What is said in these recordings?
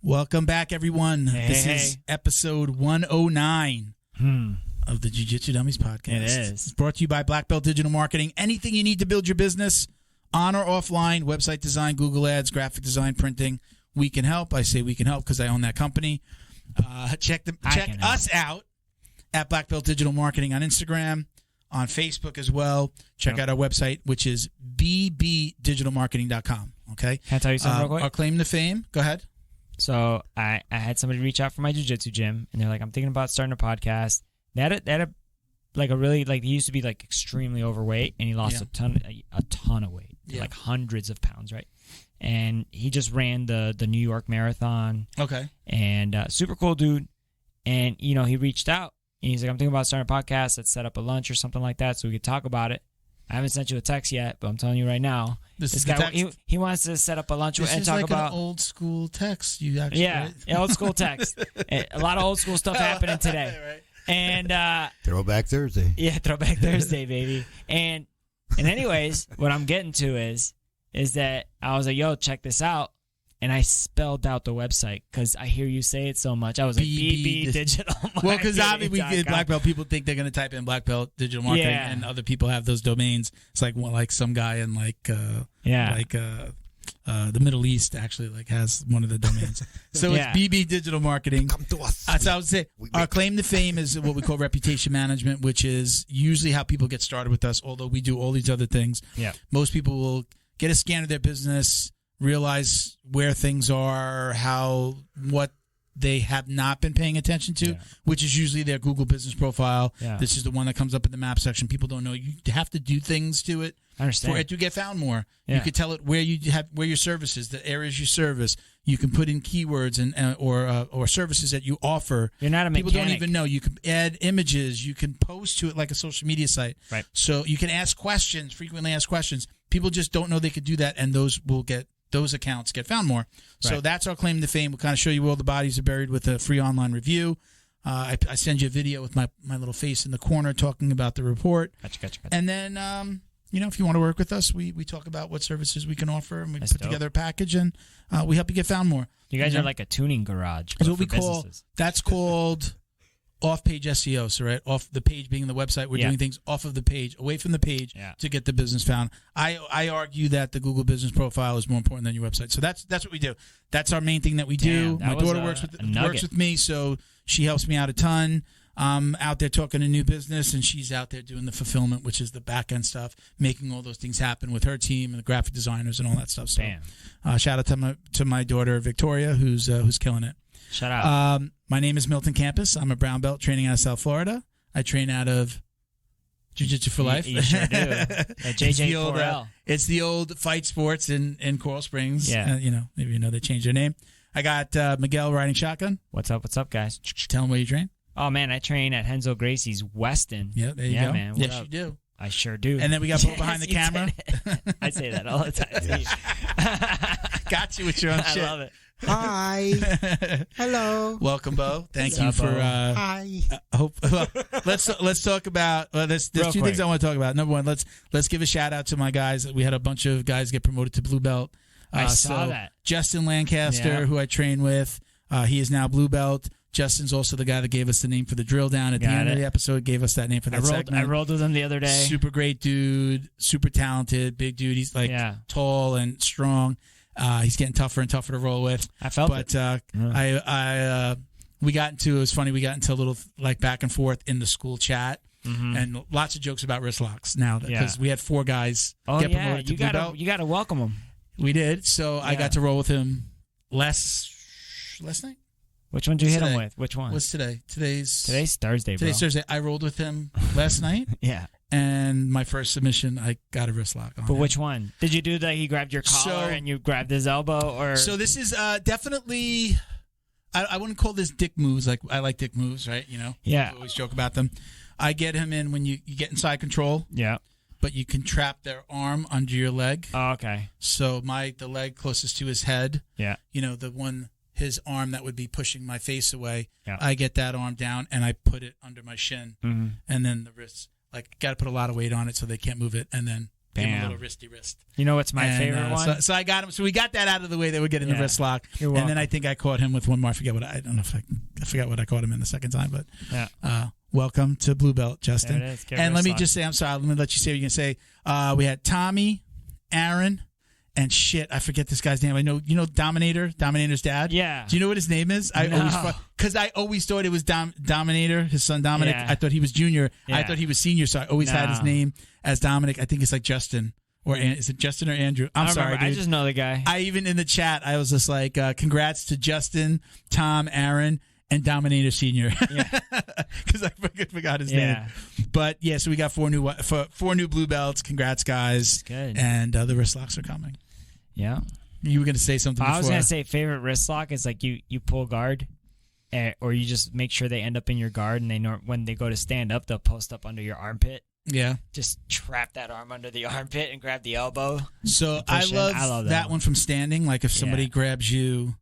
Welcome back, everyone. Hey, this is episode 109 of the Jiu-Jitsu Dummies podcast. It is. It's brought to you by Black Belt Digital Marketing. Anything you need to build your business, on or offline, website design, Google Ads, graphic design, printing, we can help. I say we can help because I own that company. Check us out at Black Belt Digital Marketing on Instagram, on Facebook as well. Check out our website, which is bbdigitalmarketing.com. Okay? Can I tell you something real quick? Our claim to fame. Go ahead. So I had somebody reach out from my jiu-jitsu gym, and they're like, I'm thinking about starting a podcast. They had he used to be like extremely overweight, and he lost a ton of weight, like hundreds of pounds, right? And he just ran the New York Marathon. Okay. And super cool dude. And, he reached out, and he's like, I'm thinking about starting a podcast. Let's set up a lunch or something like that so we could talk about it. I haven't sent you a text yet, but I'm telling you right now, this guy he wants to set up a lunch and talk about an old school text. You actually old school text. A lot of old school stuff happening today. Right. And Throwback Thursday. Yeah, Throwback Thursday, baby. And anyways, what I'm getting to is that I was like, yo, check this out. And I spelled out the website because I hear you say it so much. I was like, BB Digital Marketing. Well, because obviously we get Black Belt. People think they're going to type in Black Belt Digital Marketing, and other people have those domains. It's like some guy in the Middle East actually has one of the domains. So it's BB Digital Marketing. Come to us. So I would say our claim to fame is what we call reputation management, which is usually how people get started with us. Although we do all these other things. Yeah. Most people will get a scan of their business, realize where things are, what they have not been paying attention to, which is usually their Google business profile. Yeah. This is the one that comes up in the map section. People don't know. You have to do things to it for it to get found more. Yeah. You could tell it where your service is, the areas you service. You can put in keywords or services that you offer. You're not a mechanic. People don't even know. You can add images. You can post to it like a social media site. Right. So you can ask questions, frequently ask questions. People just don't know they could do that, and those accounts get found more. So that's our claim to fame. We'll kind of show you where all the bodies are buried with a free online review. I send you a video with my little face in the corner talking about the report. Gotcha. And then, if you want to work with us, we talk about what services we can offer, and we put together a package, and we help you get found more. You guys are like a tuning garage. That's what we call. That's called off-page SEO. So off the page being the website, we're doing things off of the page, away from the page to get the business found. I argue that the Google business profile is more important than your website. So that's what we do. That's our main thing that we do. My daughter works with me, so she helps me out a ton. I'm out there talking to new business, and she's out there doing the fulfillment, which is the back end stuff, making all those things happen with her team and the graphic designers and all that stuff. So, shout out to my daughter Victoria, who's killing it. Shout out. My name is Milton Campus. I'm a brown belt training out of South Florida. I train out of Jiu-Jitsu for Life. You sure do. At JJD. It's the old Fight Sports in Coral Springs. Yeah. Maybe they changed their name. I got Miguel riding shotgun. What's up, guys? Tell them where you train. Oh, man, I train at Henzo Gracie's Weston. Yeah, there you go. Man. Yes, you do. I sure do. And then we got Bo behind the camera. I say that all the time. Got you with your own shit. I love it. Hi. Hello. Welcome, Bo. Thank you for. Hi. Let's talk about. There's two things I want to talk about. Number one, let's give a shout out to my guys. We had a bunch of guys get promoted to blue belt. I saw that. Justin Lancaster, who I train with, he is now blue belt. Justin's also the guy that gave us the name for the drill down at the end of the episode. Gave us that name for that segment. I rolled with him the other day. Super great dude, super talented, big dude. He's tall and strong. He's getting tougher and tougher to roll with. I felt it. We got into a little back and forth in the school chat, and lots of jokes about wrist locks now because we had 4 guys get promoted to blue belt. You got to welcome them. We did. So I got to roll with him last night. Which one did you hit him with? Which one? What's today? Today's Thursday, bro. Today's Thursday. I rolled with him last night. Yeah. And my first submission, I got a wrist lock on him. Which one? Did you do that? He grabbed your collar and you grabbed his elbow? Or So this is definitely, I wouldn't call this dick moves. Like, I like dick moves, right? Yeah. I always joke about them. I get him in when you get inside control. Yeah. But you can trap their arm under your leg. Oh, okay. So the leg closest to his head. Yeah. The one... his arm that would be pushing my face away. Yeah. I get that arm down and I put it under my shin, and then the wrists. Got to put a lot of weight on it so they can't move it, and then Give him a little wristy wrist. You know what's my favorite one? So I got him. So we got that out of the way. They were getting the wrist lock. You're welcome. And then I think I caught him with one more. I don't know if I forgot what I caught him in the second time, but welcome to Blue Belt, Justin. There it is. And let me just say, I'm sorry. Let me let you say what you can say. We had Tommy, Aaron, and shit, I forget this guy's name. I know, Dominator's dad? Yeah. Do you know what his name is? Because I always thought it was Dominator, his son Dominic. Yeah. I thought he was junior. Yeah. I thought he was senior, so I always had his name as Dominic. I think it's like Justin. Or is it Justin or Andrew? I'm sorry, dude. I just know the guy. I even in the chat, I was just like, congrats to Justin, Tom, Aaron, and Dominator Senior. Yeah. Because I forgot his name. But yeah, so we got four new blue belts. Congrats, guys. Good. And the wrist locks are coming. Yeah. You were going to say something before. I was going to say favorite wrist lock is like you pull guard, or you just make sure they end up in your guard, and when they go to stand up, they'll post up under your armpit. Yeah. Just trap that arm under the armpit and grab the elbow. So I love that one from standing. Like if somebody grabs your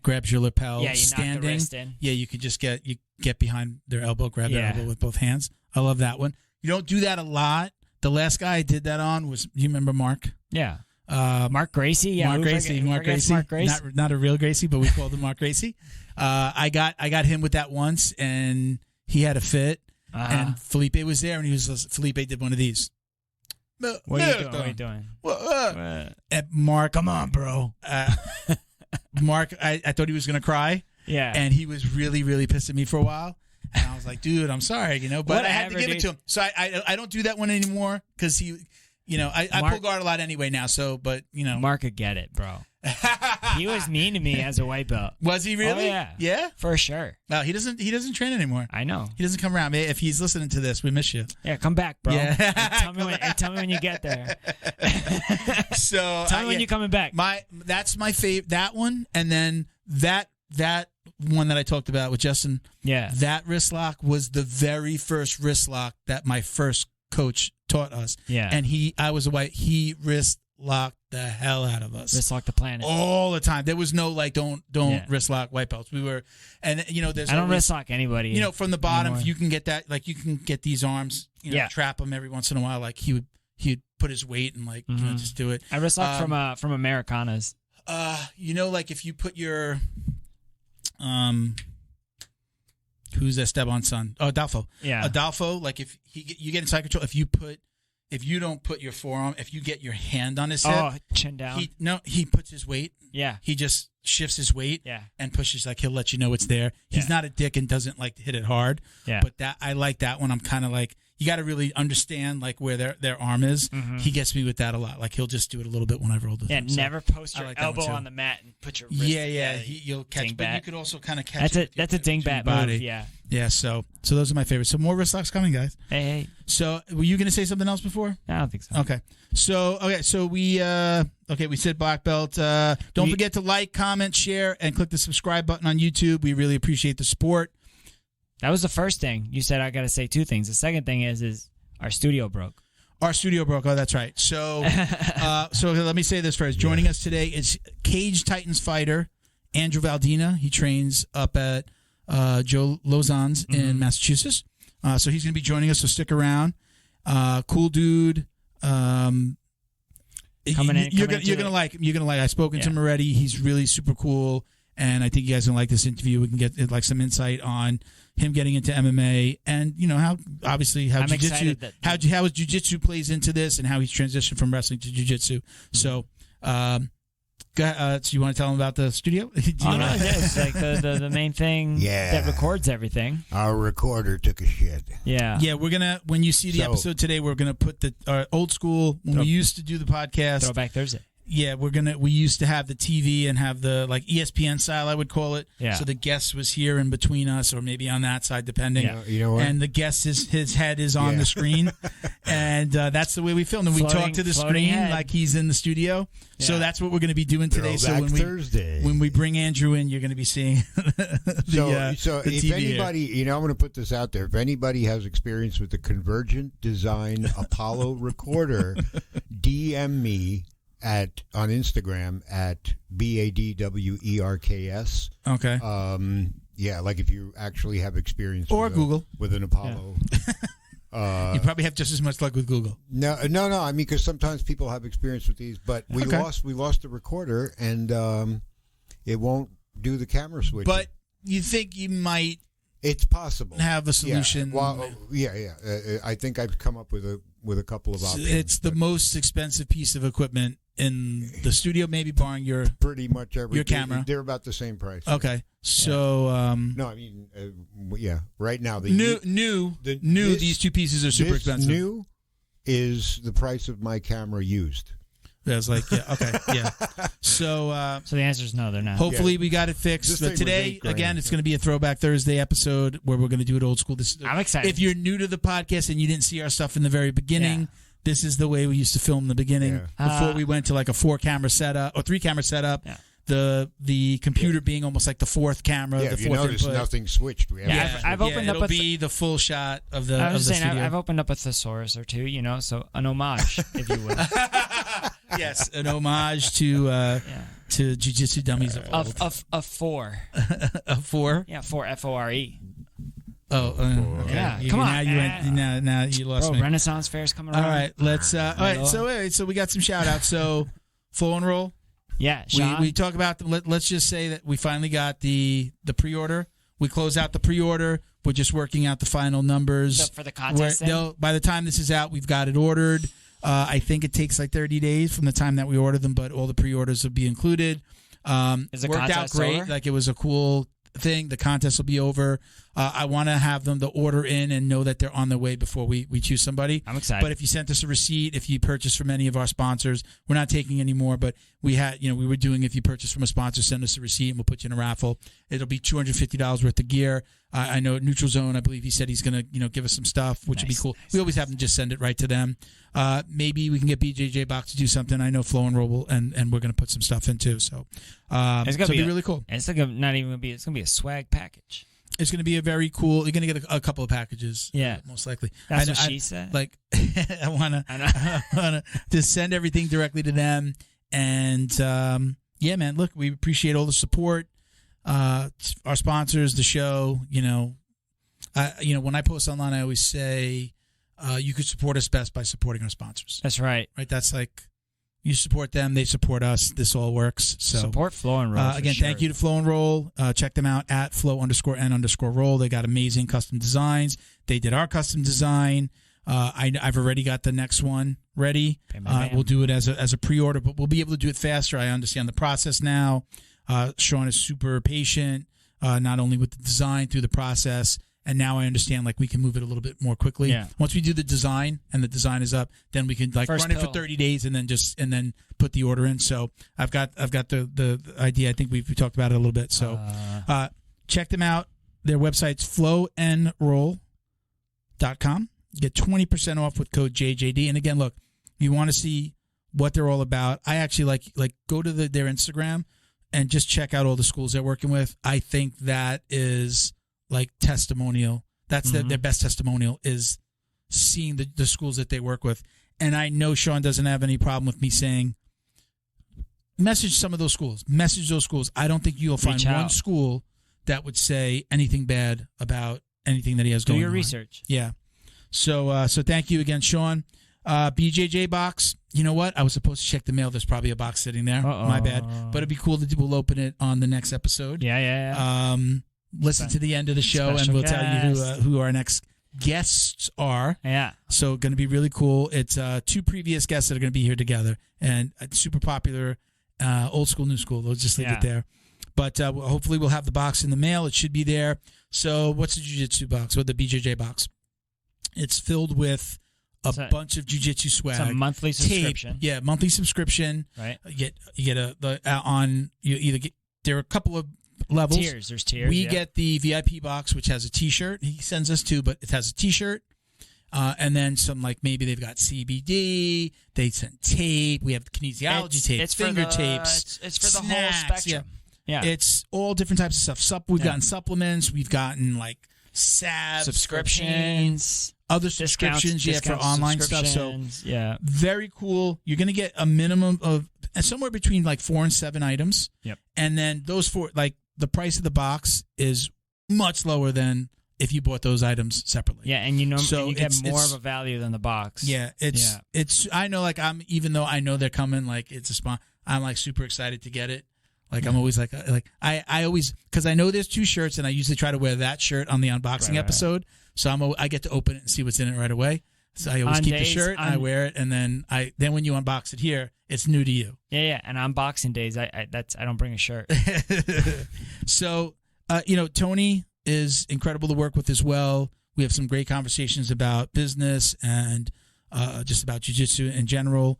lapel standing. Knock the wrist in. Yeah, you could just get behind their elbow, grab their elbow with both hands. I love that one. You don't do that a lot. The last guy I did that on was, you remember Mark? Yeah. Mark Gracie, Mark Gracie. Not a real Gracie, but we called him Mark Gracie. I got him with that once, and he had a fit. And Felipe was there, and Felipe did one of these. What are you doing? And Mark, come on, bro. Mark, I thought he was gonna cry. Yeah, and he was really, really pissed at me for a while. And I was like, dude, I'm sorry, but I had to give it to him. So I don't do that one anymore because he. I pull guard a lot anyway now, Mark could get it, bro. He was mean to me as a white belt. Was he really? Oh, yeah. Yeah? For sure. No, he doesn't train anymore. I know. He doesn't come around. If he's listening to this, we miss you. Yeah, come back, bro. Yeah. Tell me when you get there. So tell me when you're coming back. That's my favorite, that one, and then that one that I talked about with Justin. Yeah. That wrist lock was the very first wrist lock that my first coach taught us. Yeah. And he wrist locked the hell out of us. Wrist lock the planet. All the time. There was no don't wrist lock white belts. We were, and there's I don't wrist lock anybody. From the bottom, if you can get that, like you can get these arms, trap them every once in a while. Like he'd put his weight and just do it. I wrist lock from Americanas. Like if you put your, who's Esteban's son? Oh, Adolfo. Yeah. Adolfo, like if you get in side control, if you don't put your forearm, if you get your hand on his hip, chin down. He puts his weight. Yeah. He just shifts his weight. Yeah. And pushes, like he'll let you know it's there. He's not a dick and doesn't like to hit it hard. Yeah. But I like that one. I'm kind of like, you got to really understand like where their arm is. Mm-hmm. He gets me with that a lot. Like he'll just do it a little bit whenever he'll do it. Yeah, never post your elbow on the mat and put your wrist. Yeah. You'll catch, but you could also kind of catch. That's a dingbat move. Yeah. Yeah. So those are my favorites. So more wrist locks coming, guys. Hey. So were you going to say something else before? I don't think so. Okay. So we said black belt. Don't forget to like, comment, share, and click the subscribe button on YouTube. We really appreciate the support. That was the first thing. You said I got to say two things. The second thing is our studio broke. Our studio broke. Oh, that's right. So let me say this first. Joining us today is Cage Titans fighter Andrew Valdina. He trains up at Joe Lauzon's in Massachusetts. So he's going to be joining us. So stick around. Cool dude. You're gonna like him. You're gonna like. I've spoken to him already. He's really super cool, and I think you guys are gonna like this interview. We can get like some insight on him getting into MMA, and how jiu-jitsu, how jiu-jitsu plays into this, and how he's transitioned from wrestling to jiu-jitsu. So, so you want to tell him about the studio? It's like the main thing that records everything. Our recorder took a shit. Yeah. We're gonna, when you see the episode today, we're gonna put our old school when we used to do the podcast. Throwback Thursday. Yeah, we used to have the TV and have the like ESPN style, I would call it. Yeah. So the guest was here in between us, or maybe on that side, depending. Yeah. You know what? And the guest his head is on the screen, and that's the way we filmed. And we talk to the screen like he's in the studio. Yeah. So that's what we're going to be doing today. Throwback Thursday. When we bring Andrew in, you're going to be seeing the So the if TV anybody, I'm going to put this out there. If anybody has experience with the Convergent Design Apollo recorder, DM me on Instagram at BADWERKS. Okay. Like if you actually have experience or Google with an Apollo. You probably have just as much luck with Google. No. I mean, because sometimes people have experience with these, but we lost the recorder, and it won't do the camera switch. But you think you might? It's possible. Have a solution. Yeah. Well, I think I've come up with a couple of options. It's the most expensive piece of equipment in the studio, maybe barring your pretty much your camera. They're about the same price. Okay, so no, I mean, right now the these two pieces are super expensive. New is the price of my camera used. I was like, yeah. So the answer is no, they're not. Hopefully we got it fixed. But today, again, it's going to be a Throwback Thursday episode where we're going to do it old school. I'm excited. If you're new to the podcast and you didn't see our stuff in the very beginning, this is the way we used to film in the beginning before we went to like a 4-camera setup or 3-camera setup. Yeah. The computer being almost like the 4th camera. Yeah, the if you 4th notice, input. nothing switched. I've opened up. It'll be the full shot of the. I was saying I've opened up a thesaurus or two, so an homage, if you will. Yes, an homage to jiu-jitsu dummies of old. Of 4. A 4? Yeah, 4 FORE. Oh, okay. Yeah. Come on. Now you lost me. Renaissance Fair's coming around. All right, let's. All right, so we got some shout outs. So, Flow and Roll. Yeah, Sean. We talk about. Let's just say that we finally got the pre-order. We close out the pre-order. We're just working out the final numbers for the contest. By the time this is out, we've got it ordered. I think it takes like 30 days from the time that we order them, but all the pre-orders will be included. Is the worked out great. Over? Like it was a cool thing. The contest will be over. I want to have them to order in and know that they're on their way before we choose somebody. I'm excited. But if you sent us a receipt, if you purchased from any of our sponsors, we're not taking any more. But we had, we were doing, if you purchase from a sponsor, send us a receipt and we'll put you in a raffle. It'll be $250 worth of gear. I know Neutral Zone, I believe he said he's going to, give us some stuff, which would be cool. Nice. We always have them just send it right to them. Maybe we can get BJJ Box to do something. I know Flow and Roll will, and we're going to put some stuff in too. So it's going to be really cool. It's like not even going to be. It's going to be a swag package. It's going to be a very cool. You're going to get a couple of packages. Yeah, most likely. That's what she said. Like I want to just send everything directly to them. And yeah, man. Look, we appreciate all the support. Our sponsors, the show. When I post online, I always say you could support us best by supporting our sponsors. That's right. Right. That's like. You support them, they support us. This all works. So support Flow and Roll. Again, thank you to Flow and Roll. Check them out at flow_n_roll. They got amazing custom designs. They did our custom design. I've already got the next one ready. We'll do it as a pre-order, but we'll be able to do it faster. I understand the process now. Sean is super patient, not only with the design through the process. And now I understand, like, we can move it a little bit more quickly. Yeah. Once we do the design and the design is up, then we can run it for 30 days and then put the order in. So I've got the idea. I think we talked about it a little bit. So check them out. Their website's flowandroll.com. Get 20% off with code JJD. And again, look, if you want to see what they're all about, I actually like go to their Instagram and just check out all the schools they're working with. I think that is like testimonial. That's their best testimonial is seeing the schools that they work with. And I know Sean doesn't have any problem with me saying, message some of those schools. Message those schools. I don't think you'll find one school that would say anything bad about anything that he has going on. Do your research. Yeah. So thank you again, Sean. BJJ box. You know what? I was supposed to check the mail. There's probably a box sitting there. My bad. But it'd be cool to we'll open it on the next episode. Yeah. Listen to the end of the show, and we'll tell you who our next guests are. Yeah. So going to be really cool. It's 2 previous guests that are going to be here together, and super popular, old school, new school. We'll just leave it there. But hopefully we'll have the box in the mail. It should be there. So what's the jiu-jitsu box or the BJJ box? It's filled with a bunch of jiu-jitsu swag. It's a monthly subscription. Tape. Yeah, monthly subscription. Right. You get there are a couple of levels. There's tiers. We get the VIP box, which has a T-shirt. He sends us 2, but it has a T-shirt. And then some, like, maybe they've got CBD. They send tape. We have kinesiology tape, it's finger for tapes. It's for the snacks, whole spectrum. Yeah. It's all different types of stuff. We've gotten supplements. We've gotten, like, salves, subscriptions, other subscriptions, for online stuff. So, very cool. You're going to get a minimum of somewhere between like 4 and 7 items. Yep. And then those 4, like, the price of the box is much lower than if you bought those items separately. Yeah, and you get more of a value than the box. Yeah, it's. I know, like even though I know they're coming, like it's a spot. I'm like super excited to get it. Like I'm always like I always, because I know there's 2 shirts and I usually try to wear that shirt on the unboxing episode. So I get to open it and see what's in it right away. So I always keep the shirt and I wear it, and then when you unbox it here, it's new to you. Yeah. And unboxing days, I don't bring a shirt. So Tony is incredible to work with as well. We have some great conversations about business and just about jiu-jitsu in general.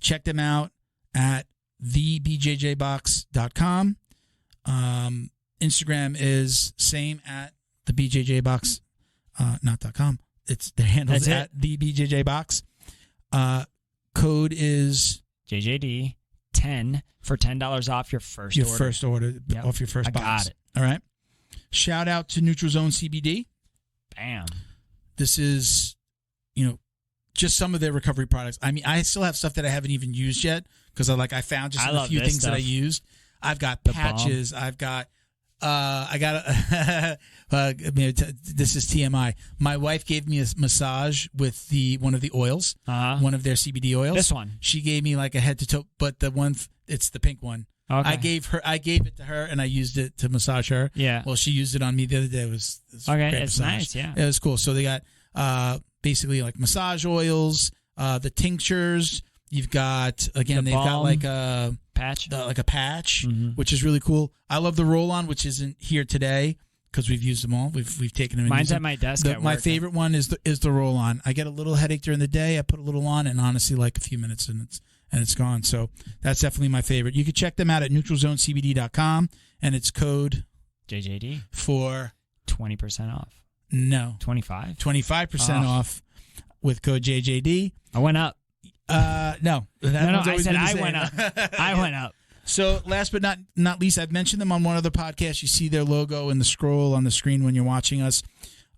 Check them out at thebjjbox.com. Instagram is same at thebjjbox, not .com. It's the handles at thebjjbox. Code is JJD 10 for $10 off your first order. First order off your first box. I got it. All right. Shout out to Neutral Zone CBD. Bam. This is, just some of their recovery products. I mean, I still have stuff that I haven't even used yet because I found just a few things that I used. I've got patches. I've got. This is TMI. My wife gave me a massage with one of the oils, one of their CBD oils. This one. She gave me like a head to toe, but it's the pink one. Okay. I gave it to her, and I used it to massage her. Yeah. Well, she used it on me the other day. It was okay. Great It's massage. nice. Yeah. It was cool. So they got basically like massage oils, the tinctures. You've got they've got like a patch, which is really cool. I love the roll-on, which isn't here today because we've used them all. We've taken them. Mine's at my desk. My favorite one is the roll-on. I get a little headache during the day. I put a little on, and honestly, like a few minutes, and it's gone. So that's definitely my favorite. You can check them out at neutralzonecbd.com, and it's code JJD for 20% off. No, 25% off with code JJD. I went up. No. I said I went up. I went up. So last but not least, I've mentioned them on one other podcast. You see their logo in the scroll on the screen when you're watching us.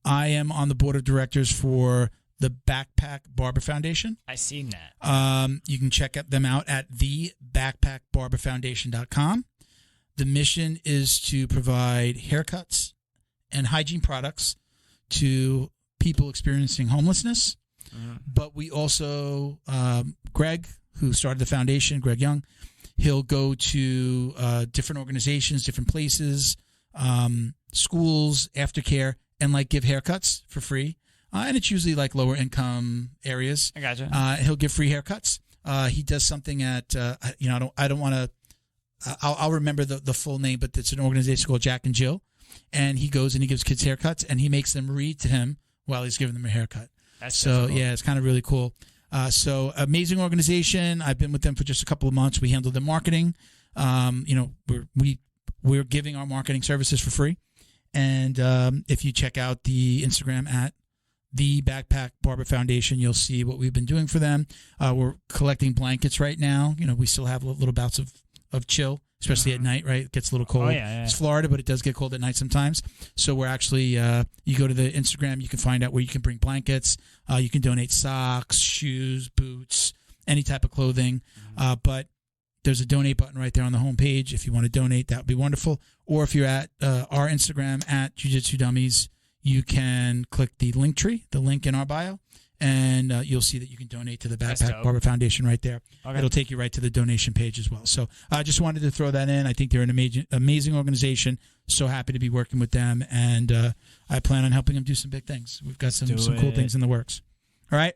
I am on the board of directors for the Backpack Barber Foundation. I seen that. You can check them out at thebackpackbarberfoundation.com. The mission is to provide haircuts and hygiene products to people experiencing homelessness. But we also, Greg, who started the foundation, Greg Young, he'll go to different organizations, different places, schools, aftercare, and like give haircuts for free. And it's usually like lower income areas. I gotcha. He'll give free haircuts. He does something at, I don't want to, I'll remember the full name, but it's an organization called Jack and Jill. And he goes and he gives kids haircuts, and he makes them read to him while he's giving them a haircut. So cool. Yeah, it's kind of really cool. So amazing organization. I've been with them for just a couple of months. We handle the marketing. We're giving our marketing services for free. And if you check out the Instagram at the Backpack Barber Foundation, you'll see what we've been doing for them. We're collecting blankets right now. We still have little bouts of chill, especially at night, right? It gets a little cold. It's Florida, but it does get cold at night sometimes. So we're actually, you go to the Instagram, you can find out where you can bring blankets. You can donate socks, shoes, boots, any type of clothing. But there's a donate button right there on the homepage. If you want to donate, that would be wonderful. Or if you're at our Instagram at Jiu-Jitsu Dummies, you can click the link tree, the link in our bio, and you'll see that you can donate to the Backpack Barber Foundation right there. Okay. It'll take you right to the donation page as well. So I just wanted to throw that in. I think they're an amazing organization. So happy to be working with them, and I plan on helping them do some big things. We've got some cool things in the works. All right?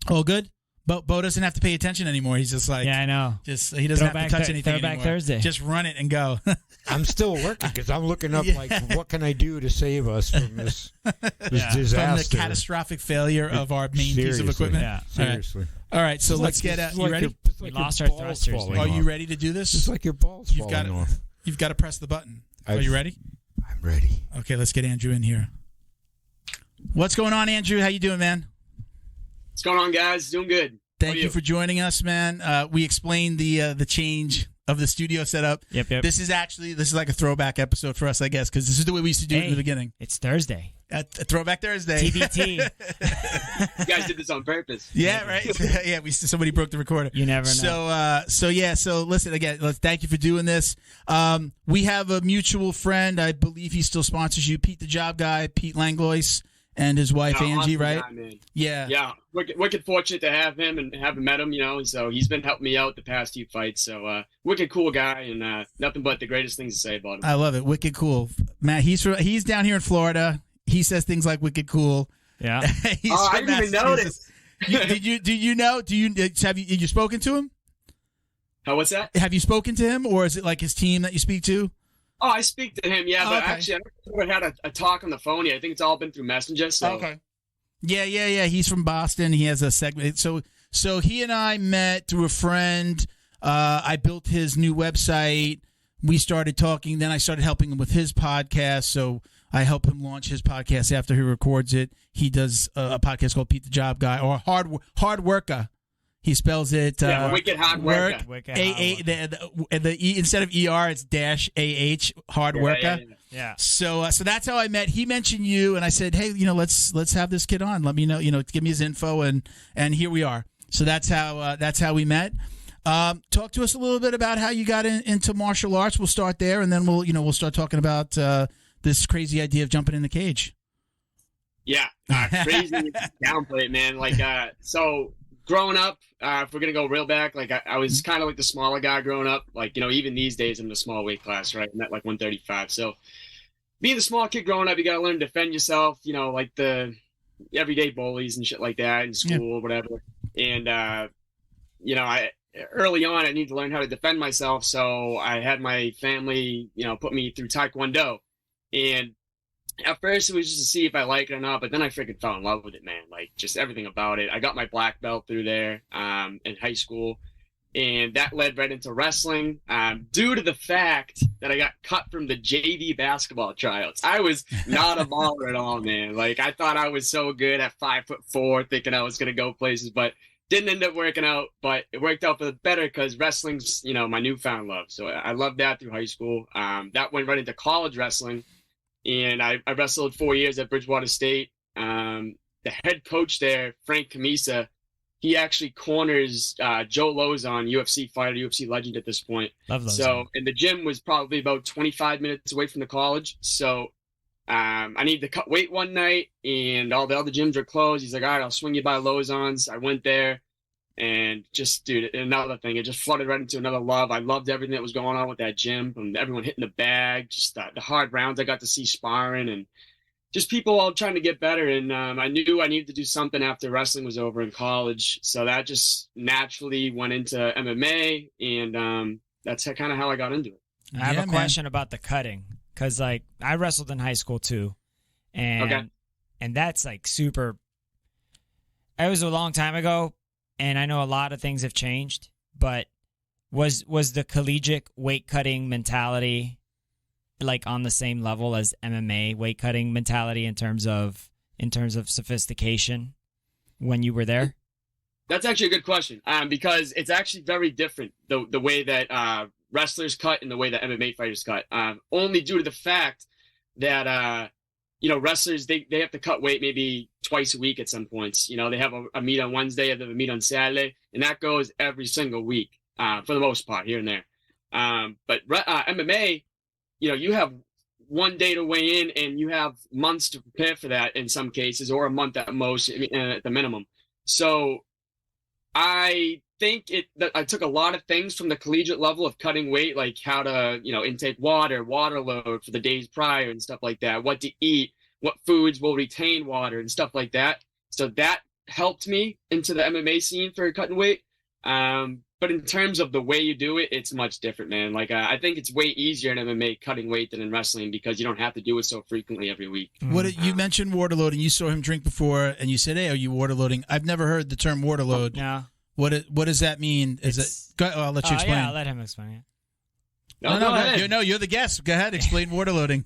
All good? Bo doesn't have to pay attention anymore. He's just like, yeah, I know. He doesn't have to touch anything anymore. Throwback Thursday. Just run it and go. I'm still working because I'm looking up what can I do to save us from this disaster, from the catastrophic failure of our main piece of equipment. Yeah, seriously. All right, so let's get at. You ready? We lost our thrusters. Are you ready to do this? It's like your balls falling off. You've got to press the button. Are you ready? I'm ready. Okay, let's get Andrew in here. What's going on, Andrew? How you doing, man? What's going on, guys? Doing good. Thank you for joining us, man. We explained the change of the studio setup. Yep. This is like a throwback episode for us, I guess, because this is the way we used to do it in the beginning. It's Thursday. Throwback Thursday. TBT. You guys did this on purpose. Yeah, right. Yeah, somebody broke the recorder. You never know. So listen again. Thank you for doing this. We have a mutual friend. I believe he still sponsors you, Pete the Job Guy, Pete Langlois, and his wife Angie. Awesome right? guy, man. Yeah. Yeah. Wicked fortunate to have him and haven't met him. So he's been helping me out the past few fights. So wicked cool guy, and nothing but the greatest things to say about him. I love it. Wicked cool, Matt. He's down here in Florida. He says things like "wicked cool." Yeah. I didn't even notice. Have you spoken to him? What's that? Have you spoken to him, or is it like his team that you speak to? Oh, I speak to him. Yeah, but okay. actually, I never had a talk on the phone yet. I think it's all been through Messenger. So. Okay. Yeah. He's from Boston. He has a segment. So he and I met through a friend. I built his new website. We started talking. Then I started helping him with his podcast. So I help him launch his podcast after he records it. He does a podcast called Pete the Job Guy, or Hard Worker. He spells it wicked hard worker. The E instead of ER, it's -AH, hard worker. Yeah. So that's how I met. He mentioned you, and I said, hey, let's have this kid on. Let me know, give me his info, and here we are. So that's how we met. Talk to us a little bit about how you got into martial arts. We'll start there, and then we'll start talking about this crazy idea of jumping in the cage. Yeah, crazy downplay it, man. So growing up, if we're gonna go real back, I was kind of like the smaller guy growing up. Even these days I'm in the small weight class, right? I'm at 135. So being the small kid growing up, you gotta learn to defend yourself. Like the everyday bullies and shit like that in school, whatever. And I early on I needed to learn how to defend myself. So I had my family, put me through Taekwondo, and at first it was just to see if I like it or not, but then I freaking fell in love with it, man. Just everything about it. I got my black belt through there in high school, and that led right into wrestling due to the fact that I got cut from the JV basketball tryouts. I was not a baller at all, man. I thought I was so good at 5'4", thinking I was going to go places, but didn't end up working out. But it worked out for the better because wrestling's, my newfound love. So I loved that through high school. That went right into college wrestling. And I wrestled 4 years at Bridgewater State. The head coach there, Frank Camisa, he actually corners Joe Lauzon, UFC fighter, UFC legend at this point. Love Lauzon. So, and the gym was probably about 25 minutes away from the college. So I needed to cut weight one night, and all the other gyms were closed. He's like, all right, I'll swing you by Lauzon's. I went there. And just, dude, another thing, it just flooded right into another love. I loved everything that was going on with that gym, from everyone hitting the bag, just the hard rounds I got to see sparring, and just people all trying to get better. And I knew I needed to do something after wrestling was over in college. So that just naturally went into MMA, and that's kind of how I got into it. I have a question about the cutting, because I wrestled in high school too, and that's super. It was a long time ago. And I know a lot of things have changed, but was the collegiate weight cutting mentality on the same level as MMA weight cutting mentality in terms of sophistication when you were there? That's actually a good question, because it's actually very different the way that wrestlers cut and the way that MMA fighters cut. Only due to the fact that wrestlers, they have to cut weight maybe twice a week at some points. They have a meet on Wednesday, they have a meet on Saturday, and that goes every single week for the most part, here and there. But MMA, you have one day to weigh in, and you have months to prepare for that in some cases, or a month at most, at the minimum. So I think I took a lot of things from the collegiate level of cutting weight, like how to, intake water load for the days prior and stuff like that, what to eat, what foods will retain water and stuff like that. So that helped me into the MMA scene for cutting weight. But in terms of the way you do it, it's much different, man. I think it's way easier in MMA cutting weight than in wrestling, because you don't have to do it so frequently every week. You mentioned water loading. You saw him drink before, and you said, "Hey, are you water loading?" I've never heard the term water load. No. What does that mean? I'll let you explain. Yeah, I'll let him explain it. No, you're the guest. Go ahead, explain water loading.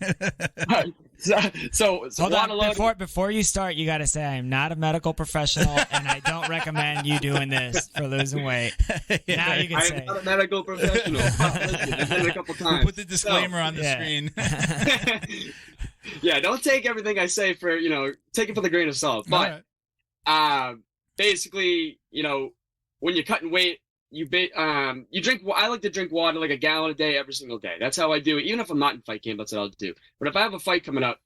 So hold on. Before you start, you got to say I am not a medical professional, and I don't recommend you doing this for losing weight. Now you can say I'm not a medical professional. Listen, I've done it a couple times. We'll put the disclaimer on the screen. Yeah, don't take everything I say for, take it for the grain of salt. But basically, when you're cutting weight, you drink. I like to drink water like a gallon a day every single day. That's how I do it. Even if I'm not in fight camp, that's what I'll do. But if I have a fight coming up,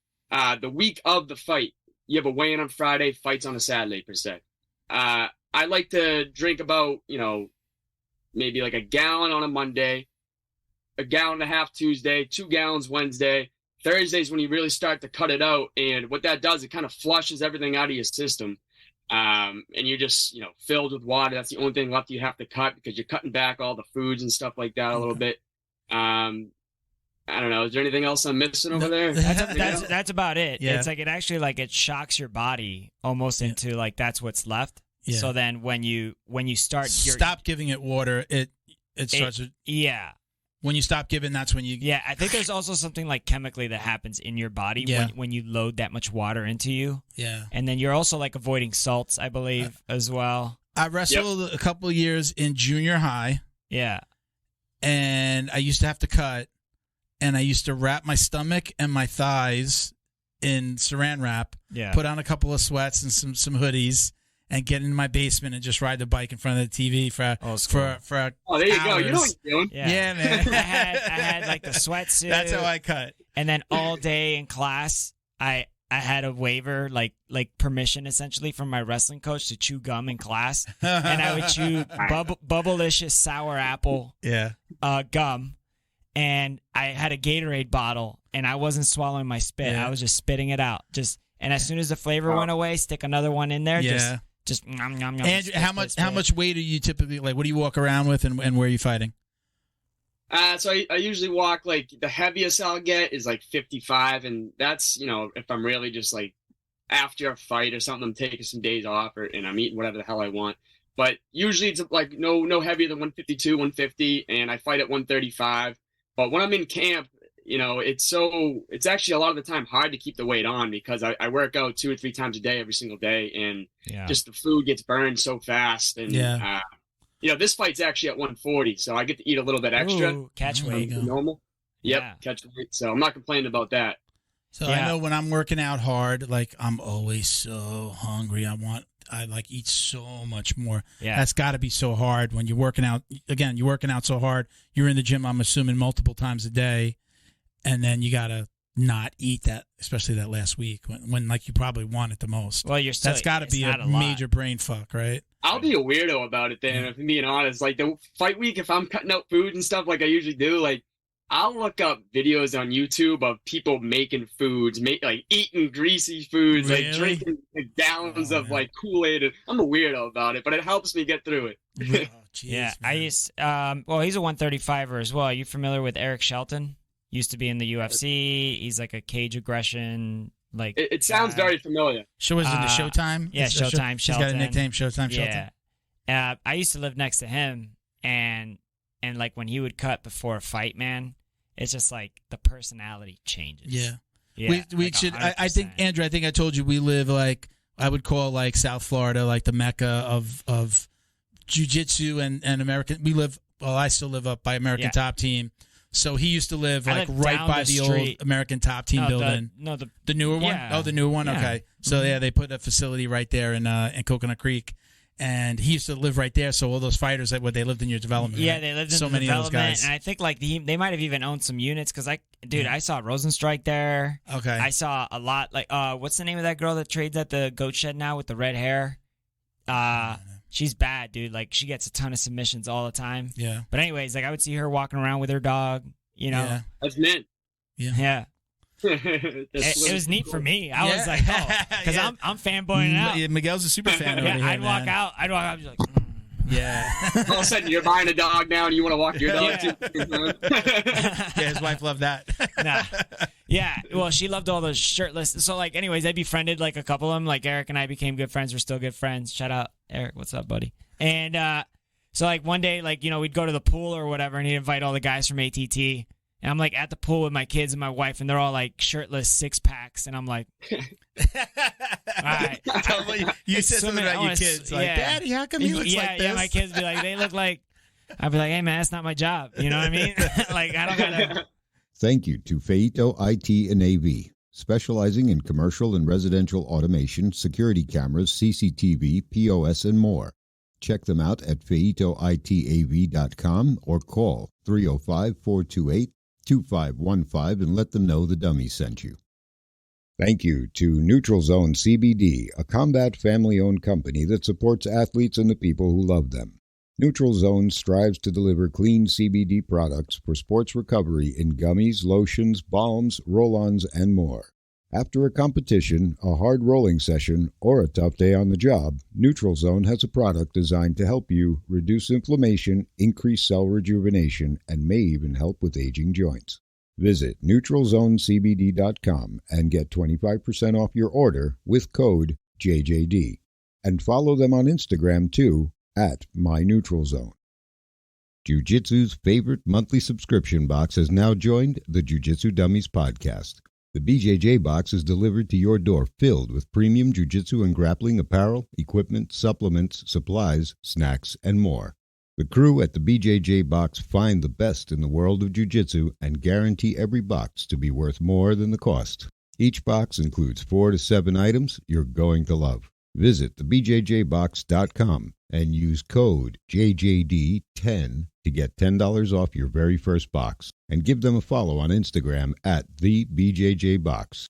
the week of the fight, you have a weigh-in on Friday, fights on a Saturday per se. I like to drink about, maybe like a gallon on a Monday, a gallon and a half Tuesday, 2 gallons Wednesday. Thursday's when you really start to cut it out. And what that does, it kind of flushes everything out of your system. And you're just, filled with water. That's the only thing left you have to cut because you're cutting back all the foods and stuff like that a little bit. I don't know. Is there anything else I'm missing over there? That's about it. Yeah. It's like it actually it shocks your body almost into like that's what's left. Yeah. So then when you stop giving it water, it starts. When you stop giving, that's when you. Yeah, I think there's also something like chemically that happens in your body when you load that much water into you. Yeah. And then you're also like avoiding salts, I believe, as well. I wrestled a couple of years in junior high. Yeah. And I used to have to cut, and I used to wrap my stomach and my thighs in saran wrap. Yeah. Put on a couple of sweats and some hoodies, and get in my basement and just ride the bike in front of the TV for there you go. You know what you're doing. Yeah, man. I had like the sweatsuit. That's how I cut. And then all day in class, I had a waiver, like permission essentially from my wrestling coach to chew gum in class, and I would chew Bubblicious sour apple gum, and I had a Gatorade bottle, and I wasn't swallowing my spit. I was just spitting it out. And as soon as the flavor went away, stick another one in there. Just nom, nom, nom. Andrew, how much weight are you typically like? What do you walk around with, and where are you fighting? So I usually walk like the heaviest I'll get is like 55, and that's if I'm really just like after a fight or something, I'm taking some days off and I'm eating whatever the hell I want. But usually it's like no heavier than 152, 150, and I fight at 135. But when I'm in camp, it's actually a lot of the time hard to keep the weight on because I work out 2 or 3 times a day every single day, and just the food gets burned so fast. And this fight's actually at 140, so I get to eat a little bit extra. Ooh, catch weight. Normal. Yep, catch weight. So I'm not complaining about that. So I know when I'm working out hard, like I'm always so hungry. I like eat so much more. Yeah. That's got to be so hard when you're working out. Again, you're working out so hard. You're in the gym, I'm assuming, multiple times a day. And then you got to not eat that, especially that last week when like you probably want it the most. Well, that's got to be a major brain fuck, right? I'll be a weirdo about it then, if I'm being honest. Like the fight week, if I'm cutting out food and stuff like I usually do, like I'll look up videos on YouTube of people making foods, like eating greasy foods, like drinking gallons of like Kool-Aid. I'm a weirdo about it, but it helps me get through it. Geez, yeah, man. I used. Well, he's a 135er as well. Are you familiar with Eric Shelton? Used to be in the UFC. He's like a cage aggression. Like it sounds very familiar. So is it the Showtime? Yeah, Showtime. He's got a nickname, Showtime. Shelton. Yeah. I used to live next to him, and like when he would cut before a fight, man, it's just like the personality changes. Yeah. We should. I think Andrew. I think I told you we live like I would call like South Florida like the mecca of jiu-jitsu and American. We live. Well, I still live up by American Top Team. So he used to live like right by the old American Top Team building. The newer one. Yeah. Oh, the newer one. Yeah. Okay. So they put a facility right there in Coconut Creek, and he used to live right there. So all those fighters they lived in your development. Yeah, right? they lived in so the many development, of those guys. and I think like they might have even owned some units because I saw Rosenstrike there. Okay. I saw a lot like what's the name of that girl that trades at the Goat Shed now with the red hair? She's bad, dude. Like she gets a ton of submissions all the time. Yeah. But anyways, like I would see her walking around with her dog. You know, that's mint. Yeah. It was neat for me. I was like, because I'm fanboying out. Yeah, Miguel's a super fan. Over here, I'd walk out. I'd be like, yeah. All of a sudden, you're buying a dog now, and you want to walk your dog too. Yeah, his wife loved that. Nah. Yeah. Well, she loved all those shirtless. So, like, anyways, I befriended like a couple of them. Like Eric and I became good friends. We're still good friends. Shout out, Eric. What's up, buddy? And so, like, one day, like, we'd go to the pool or whatever, and he'd invite all the guys from ATT. And I'm, like, at the pool with my kids and my wife, and they're all, like, shirtless six-packs. And I'm like, all right. You said something about your kids. Like, Daddy, how come he looks like this? Yeah, my kids be like, they look like, I'd be like, hey, man, that's not my job. You know what I mean? Like, I don't got to. Thank you to Feito IT and AV. specializing in commercial and residential automation, security cameras, CCTV, POS, and more. Check them out at feitoitav.com or call 305-428-2515 and let them know the dummy sent you. Thank you to Neutral Zone CBD, a combat family-owned company that supports athletes and the people who love them. Neutral Zone strives to deliver clean CBD products for sports recovery in gummies, lotions, balms, roll-ons, and more. After a competition, a hard rolling session, or a tough day on the job, Neutral Zone has a product designed to help you reduce inflammation, increase cell rejuvenation, and may even help with aging joints. Visit NeutralZoneCBD.com and get 25% off your order with code JJD. And follow them on Instagram too, at MyNeutralZone. Jiu-Jitsu's favorite monthly subscription box has now joined the Jiu-Jitsu Dummies podcast. The BJJ box is delivered to your door filled with premium jiu-jitsu and grappling apparel, equipment, supplements, supplies, snacks, and more. The crew at the BJJ box find the best in the world of jiu-jitsu and guarantee every box to be worth more than the cost. Each box includes 4 to 7 items you're going to love. Visit thebjjbox.com and use code JJD10 to get $10 off your very first box. And give them a follow on Instagram at thebjjbox.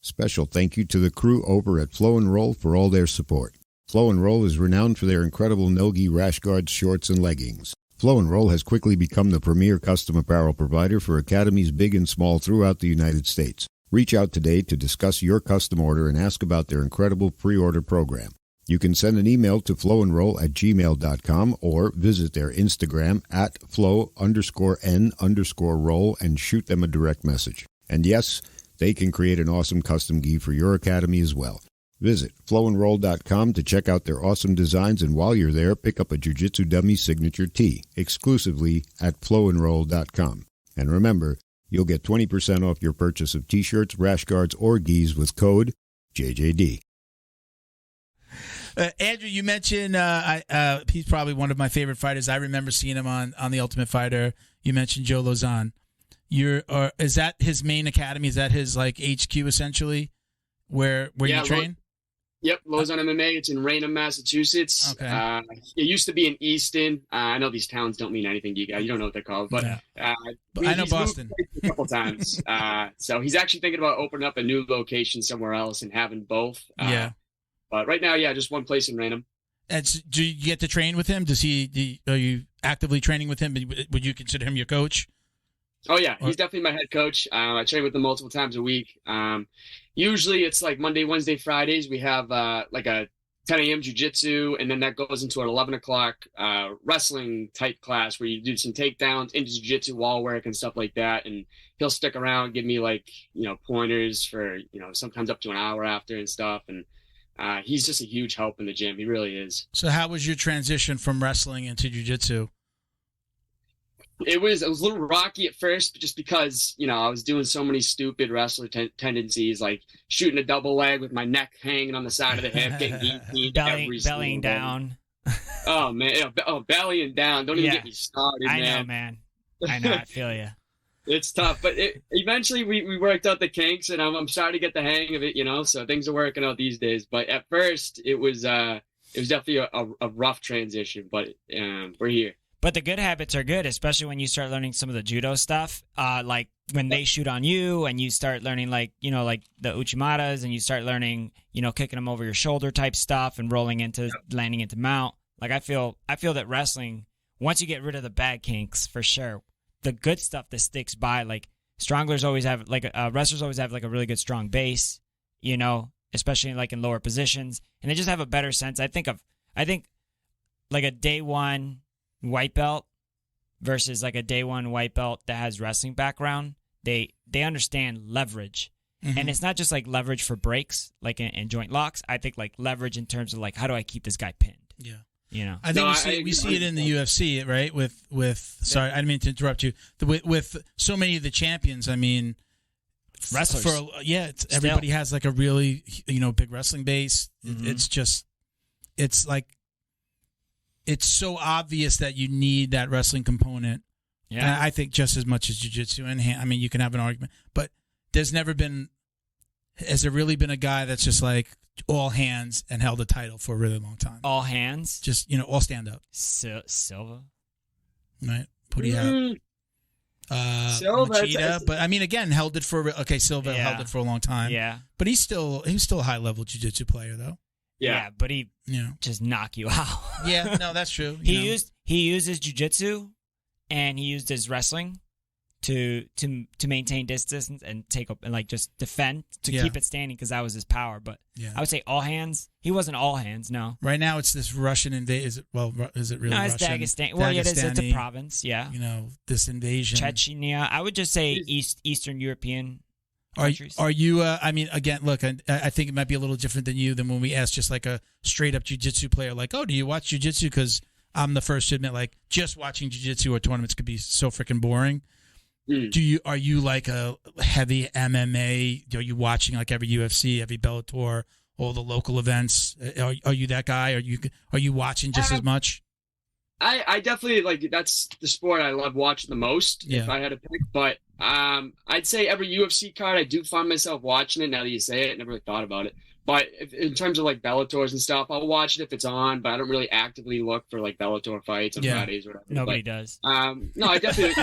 Special thank you to the crew over at Flow and Roll for all their support. Flow and Roll is renowned for their incredible no-gi rash guards, shorts, and leggings. Flow and Roll has quickly become the premier custom apparel provider for academies big and small throughout the United States. Reach out today to discuss your custom order and ask about their incredible pre-order program. You can send an email to flowandroll@gmail.com or visit their Instagram at flow_n_roll and shoot them a direct message. And yes, they can create an awesome custom gi for your academy as well. Visit flowandroll.com to check out their awesome designs, and while you're there, pick up a Jiu-Jitsu Dummy signature tee exclusively at flowandroll.com. And remember, you'll get 20% off your purchase of t-shirts, rash guards, or gis with code JJD. Andrew, you mentioned he's probably one of my favorite fighters. I remember seeing him on The Ultimate Fighter. You mentioned Joe Lauzon. Is that his main academy? Is that his like HQ essentially, where you train? Yep, Lauzon MMA. It's in Raynham, Massachusetts. Okay. It used to be in Easton. I know these towns don't mean anything to you guys. You don't know what they're called, but I know Boston a couple times. So he's actually thinking about opening up a new location somewhere else and having both. But right now, just one place in Raynham. And do you get to train with him? Are you actively training with him? Would you consider him your coach? Oh, yeah. He's definitely my head coach. I train with him multiple times a week. Usually it's like Monday, Wednesday, Fridays. We have like a 10 a.m. jiu-jitsu, and then that goes into an 11 o'clock wrestling type class where you do some takedowns into jiu-jitsu, wall work, and stuff like that. And he'll stick around, give me like, pointers for, sometimes up to an hour after and stuff. And he's just a huge help in the gym. He really is. So how was your transition from wrestling into jiu-jitsu? It was a little rocky at first, just because, I was doing so many stupid wrestler tendencies, like shooting a double leg with my neck hanging on the side of the hip, getting bellying down. Oh, man. Bellying down. Don't even get me started, man. I know, man. I know. I feel you. It's tough, but eventually we worked out the kinks, and I'm starting to get the hang of it, so things are working out these days. But at first, it was definitely a rough transition, but we're here. But the good habits are good, especially when you start learning some of the judo stuff, like when they shoot on you and you start learning like the uchimaras, and you start learning, kicking them over your shoulder type stuff and landing into mount. Like I feel that wrestling, once you get rid of the bad kinks, for sure, the good stuff that sticks by, like wrestlers always have like a really good strong base, especially like in lower positions, and they just have a better sense. I think like a day one white belt versus like a day one white belt that has wrestling background, they understand leverage. Mm-hmm. And it's not just like leverage for breaks, like in joint locks. I think like leverage in terms of like, how do I keep this guy pinned? Yeah. I think we see it in the UFC, right? With sorry, I didn't mean to interrupt you. With so many of the champions, I mean, wrestlers. Everybody has like a really big wrestling base. Mm-hmm. It's so obvious that you need that wrestling component. Yeah, and I think just as much as jiu-jitsu and you can have an argument, but there's never been has there really been a guy that's just like all hands and held a title for a really long time? All hands? Just, all stand up. Silva? Right. Who do you have? Silva, Machida, but I mean, again, held it for Silva held it for a long time. Yeah, but he was still a high level jiu-jitsu player though. Yeah, but he just knock you out. Yeah, no, that's true. He used his jiu-jitsu and he used his wrestling to maintain distance and take up and like just defend to keep it standing because that was his power. But I would say all hands. He wasn't all hands. No. Right now it's this Russian invasion. Is it really? No, it's Russian? Dagestan. Well, yeah, it's a province. Yeah. This invasion. Chechnya. I would just say Eastern European countries. Are you? I mean, again, look, I think it might be a little different than you than when we asked just like a straight up jiu-jitsu player, like, oh, do you watch jiu-jitsu? Because I'm the first to admit, like, just watching jiu-jitsu or tournaments could be so freaking boring. Are you like a heavy MMA? Are you watching like every UFC, every Bellator, all the local events? Are you that guy? Are you watching just as much? I definitely like that's the sport I love watching the most. If I had to pick, but I'd say every UFC card I do find myself watching it. Now that you say it, I never really thought about it. But in terms of like Bellators and stuff, I'll watch it if it's on, but I don't really actively look for like Bellator fights on Fridays or whatever. Nobody does. No, I definitely.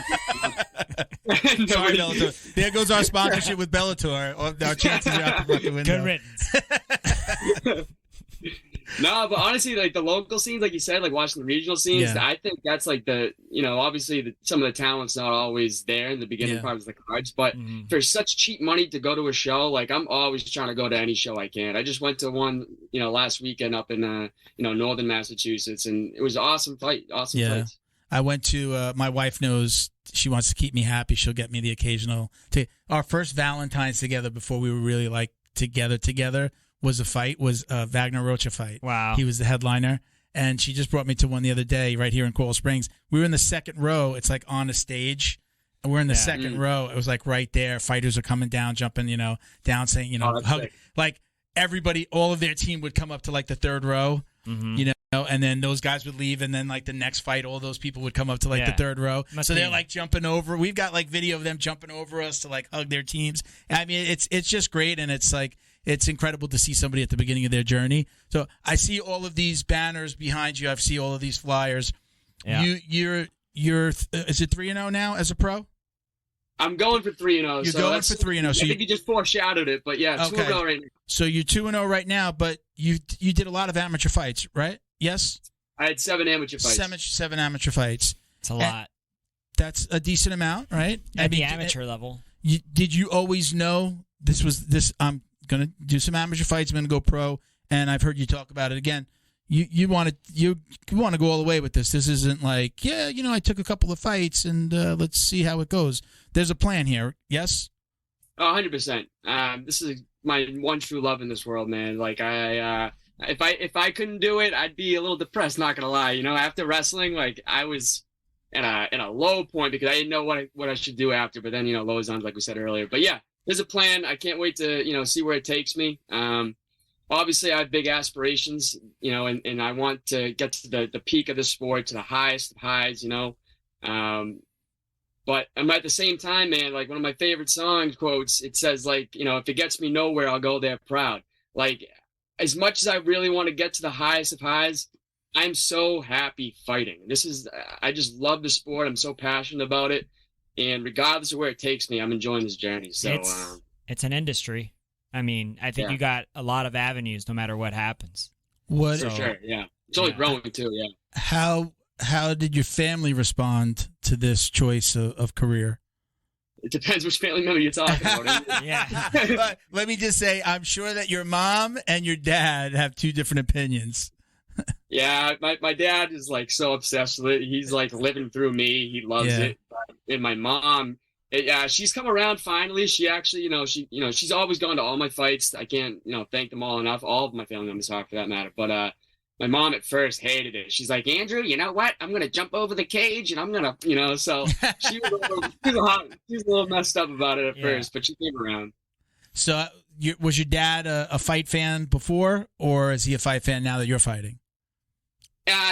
Sorry, Bellator. There goes our sponsorship with Bellator. Our chances are out the fucking window. Good riddance. No, but honestly, like the local scenes, like you said, like watching the regional scenes, I think that's like obviously some of the talent's not always there in the beginning part of the cards, but for such cheap money to go to a show, like I'm always trying to go to any show I can. I just went to one, last weekend up in, northern Massachusetts, and it was an awesome fight. Awesome fights. I went to, my wife knows she wants to keep me happy. She'll get me the occasional, our first Valentine's together before we were really like together. Was Wagner Rocha fight. Wow. He was the headliner. And she just brought me to one the other day right here in Coral Springs. We were in the second row. It's like on a stage. And we're in the second row. It was like right there. Fighters are coming down, jumping, down, saying, hug. Like everybody, all of their team would come up to like the third row, and then those guys would leave. And then like the next fight, all those people would come up to like the third row. They're like jumping over. We've got like video of them jumping over us to like hug their teams. I mean, it's just great. And it's like, it's incredible to see somebody at the beginning of their journey. So I see all of these banners behind you. I see all of these flyers. Yeah. You're is it 3-0 now as a pro? I'm going for 3-0. You're going for 3-0. So I think you just foreshadowed it, but yeah, 2-0 right now. So you're 2-0 right now, but you did a lot of amateur fights, right? Yes. I had 7 amateur fights. 7 amateur fights. It's a lot. That's a decent amount, right? At the amateur level. Did you always know this? I'm going to do some amateur fights. I'm going to go pro, and I've heard you talk about it again. You want to go all the way with this. This isn't like, I took a couple of fights and let's see how it goes. There's a plan here. Yes. 100%. This is my one true love in this world, man. Like if I couldn't do it, I'd be a little depressed. Not gonna lie. After wrestling, like I was in a low point because I didn't know what I should do after. But then Lauzon, like we said earlier. But yeah. There's a plan. I can't wait to, see where it takes me. Obviously, I have big aspirations, and I want to get to the peak of the sport, to the highest of highs, But I'm at the same time, man, like one of my favorite song quotes, it says, like, if it gets me nowhere, I'll go there proud. Like, as much as I really want to get to the highest of highs, I'm so happy fighting. I just love the sport. I'm so passionate about it. And regardless of where it takes me, I'm enjoying this journey. So it's an industry. I mean, I think you got a lot of avenues no matter what happens. For sure, yeah. It's only growing too, yeah. How did your family respond to this choice of career? It depends which family member you're talking about. Yeah. Let me just say, I'm sure that your mom and your dad have two different opinions. Yeah, my dad is like so obsessed with it. He's like living through me. He loves it. And my mom, she's come around finally. She actually, she's always gone to all my fights. I can't, thank them all enough. All of my family members are, for that matter. But my mom at first hated it. She's like, Andrew, you know what? I'm gonna jump over the cage and I'm gonna, So she was a little messed up about it at first, but she came around. So, was your dad a fight fan before, or is he a fight fan now that you're fighting?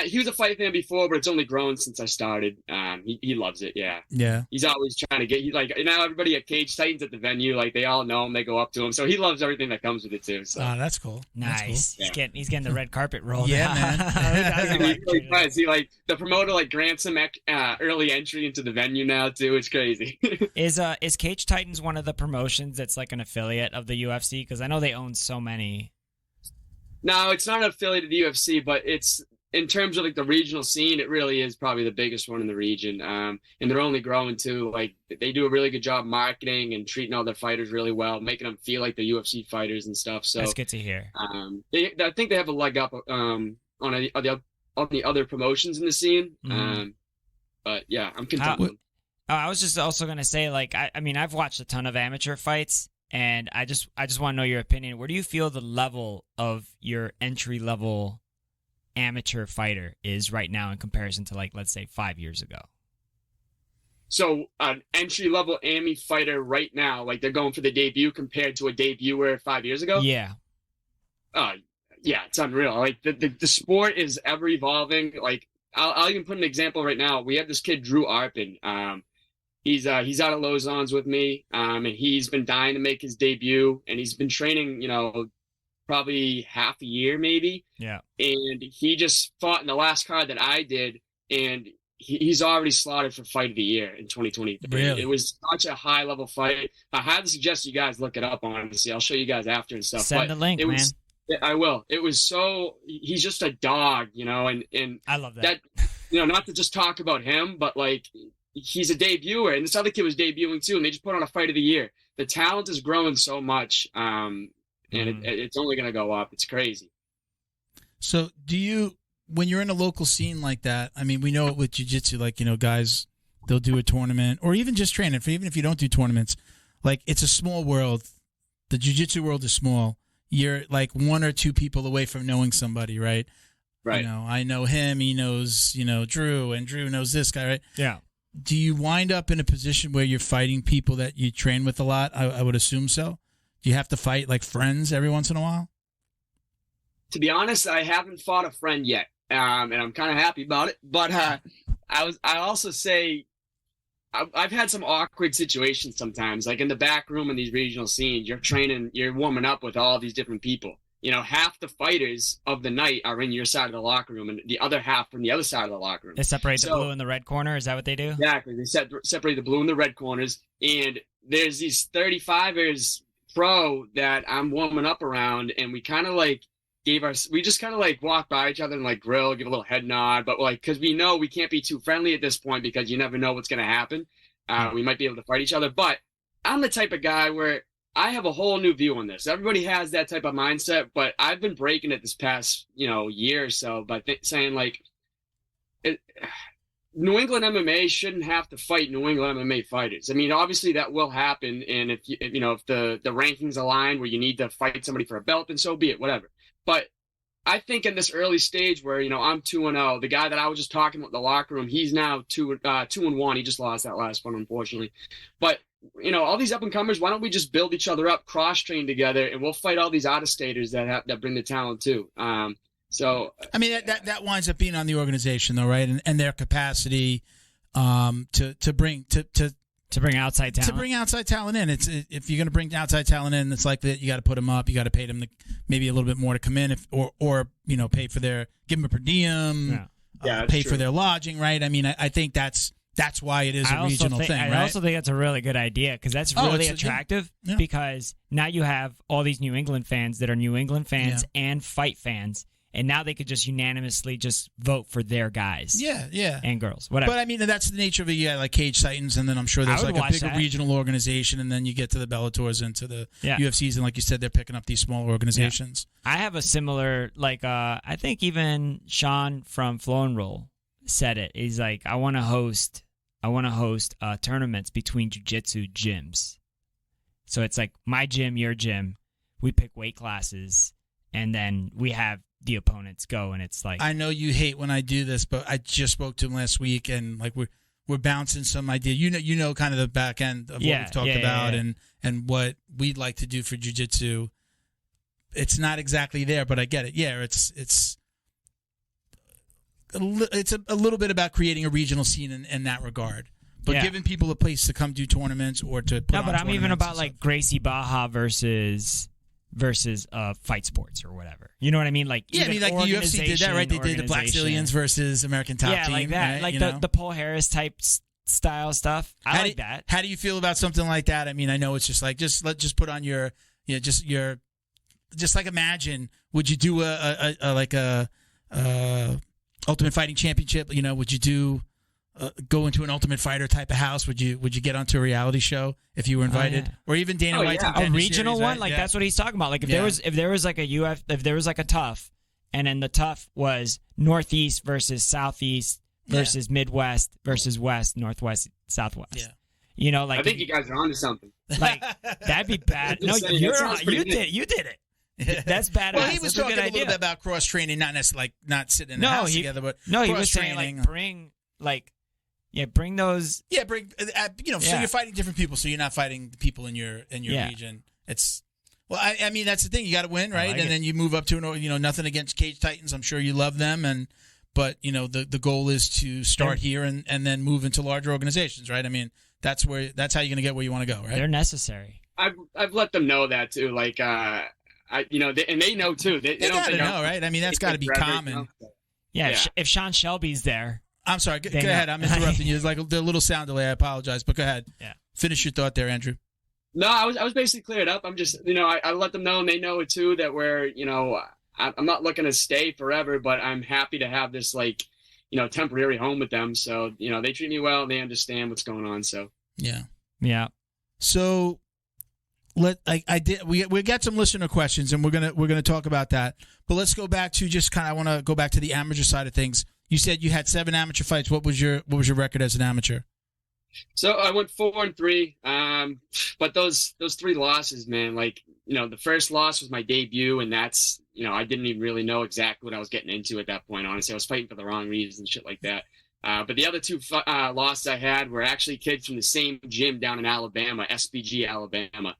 He was a fight fan before, but it's only grown since I started. He loves it. Yeah. Yeah. He's always trying to get. He like now everybody at Cage Titans at the venue, like they all know him. They go up to him, so he loves everything that comes with it too. So that's cool. Nice. That's cool. He's getting the red carpet rolled. Yeah, man. He really does. He like the promoter like grants him early entry into the venue now too. It's crazy. Is Cage Titans one of the promotions that's like an affiliate of the UFC? Because I know they own so many. No, it's not an affiliate of the UFC, but it's. In terms of like the regional scene, it really is probably the biggest one in the region. And they're only growing too. Like they do a really good job marketing and treating all their fighters really well, making them feel like the UFC fighters and stuff. So that's good to hear. I think they have a leg up on the other promotions in the scene. But yeah, I'm content with them. I was just also gonna say, like, I mean, I've watched a ton of amateur fights, and I just want to know your opinion. Where do you feel the level of your entry level amateur fighter is right now in comparison to, like, let's say 5 years ago? So an entry level AMI fighter right now, like they're going for the debut compared to a debuter 5 years ago. Yeah. Yeah, it's unreal. Like the sport is ever evolving. Like I'll even put an example right now. We have this kid Drew Arpin. He's out of Lauzon's with me, and he's been dying to make his debut, and he's been training, probably half a year maybe. Yeah. And he just fought in the last card that I did, and he's already slotted for fight of the year in 2023. Really? It was such a high level fight. I highly suggest you guys look it up, honestly. I'll show you guys after and stuff. Send the link, man. I will. It was he's just a dog, and I love that. Not to just talk about him, but like he's a debuter, and this other kid was debuting too, and they just put on a fight of the year. The talent is growing so much, and it's only going to go up. It's crazy. So when you're in a local scene like that, I mean, we know it with jiu-jitsu, like, guys, they'll do a tournament or even just training. Even if you don't do tournaments, like, it's a small world. The jiu-jitsu world is small. You're like one or two people away from knowing somebody, right? Right. I know him. He knows, Drew, and Drew knows this guy, right? Yeah. Do you wind up in a position where you're fighting people that you train with a lot? I would assume so. Do you have to fight like friends every once in a while? To be honest, I haven't fought a friend yet, and I'm kind of happy about it. But I also say I've had some awkward situations sometimes, like in the back room in these regional scenes. You're warming up with all these different people. Half the fighters of the night are in your side of the locker room, and the other half from the other side of the locker room. They separate the blue and the red corner. Is that what they do? Exactly. They separate the blue and the red corners, and there's these 35ers pro that I'm warming up around, and we kind of like we just kind of like walk by each other and like grill, give a little head nod, but like because we know we can't be too friendly at this point because you never know what's going to happen. We might be able to fight each other, but I'm the type of guy where I have a whole new view on this. Everybody has that type of mindset, but I've been breaking it this past year or so by saying like New England MMA shouldn't have to fight New England MMA fighters. I mean, obviously that will happen, and if the rankings align where you need to fight somebody for a belt, then so be it, whatever. But I think in this early stage where I'm 2-0, the guy that I was just talking about in the locker room, he's now 2-1. He just lost that last one, unfortunately. But all these up and comers, why don't we just build each other up, cross train together, and we'll fight all these out of staters that bring the talent too. So I mean that winds up being on the organization though, right? And their capacity to bring outside talent. To bring outside talent in. It's if you're going to bring outside talent in, it's like that you got to put them up. You got to pay them maybe a little bit more to come in, or pay for give them a per diem, pay for their lodging, right? I mean, I think that's why it is a regional thing, right? I also think that's a really good idea because that's really attractive because now you have all these New England fans that are New England fans and fight fans. And now they could just unanimously just vote for their guys. Yeah. And girls, whatever. But, I mean, that's the nature of it. Like Cage Titans, and then I'm sure there's like a bigger regional organization, and then you get to the Bellators and to the UFCs, and like you said, they're picking up these smaller organizations. Yeah. I have a similar, I think even Sean from Flow and Roll said it. He's like, I want to host tournaments between jiu-jitsu gyms. So it's like my gym, your gym. We pick weight classes, and then we have the opponents go, and it's like, I know you hate when I do this, but I just spoke to him last week, and like we're bouncing some idea. You know, kind of the back end of what we've talked about, and what we'd like to do for jiu-jitsu. It's not exactly there, but I get it. Yeah, it's it's a little bit about creating a regional scene in that regard. But giving people a place to come do tournaments or to put on but I'm even about like stuff. Gracie Baja versus fight sports or whatever. You know what I mean? Like I mean, like the UFC did that, right? They did the Black Zillions versus American Top Team. Yeah, like that, right? like the Paul Harris type style stuff. I like that. How do you feel about something like that? I mean, I know it's just like just put on your just like imagine. Would you do a Ultimate Fighting Championship? You know, would you do go into an Ultimate Fighter type of house? Would you get onto a reality show if you were invited, or even Dana White's a regional series, one? right? Like that's what he's talking about. Like if there was like a tough, and then the tough was Northeast versus Southeast versus Midwest versus West, Northwest, Southwest. Yeah. You know, like I think you guys are onto something. Like that'd be bad. No, you did it. That's badass. Well, he was That's talking a little bit about cross training, not necessarily like not sitting in the house together, but he was saying like bring those. Yeah, bring so you're fighting different people, so you're not fighting the people in your region. It's I mean that's the thing, you got to win, right? And then you move up to nothing against Cage Titans. I'm sure you love them, but the goal is to start here and then move into larger organizations, right? I mean that's how you're going to get where you want to go, right? They're necessary. I've let them know that too, like and they know too. They don't know, right? I mean that's got to be common. Yeah. If Sean Shelby's there. I'm sorry. Go ahead. I'm interrupting you. There's like a little sound delay. I apologize, but go ahead. Yeah. Finish your thought there, Andrew. No, I was basically cleared up. I'm just, I let them know, and they know it too, that we're, I'm not looking to stay forever, but I'm happy to have this temporary home with them. So, they treat me well and they understand what's going on. So. Yeah. So we got some listener questions and we're gonna talk about that. But let's go back to I want to go back to the amateur side of things. You said you had 7 amateur fights. What was your record as an amateur? So I went 4-3. But those 3 losses, man, the first loss was my debut, and that's, I didn't even really know exactly what I was getting into at that point. Honestly, I was fighting for the wrong reasons and shit like that. But the other 2 losses I had were actually kids from the same gym down in Alabama, SPG Alabama.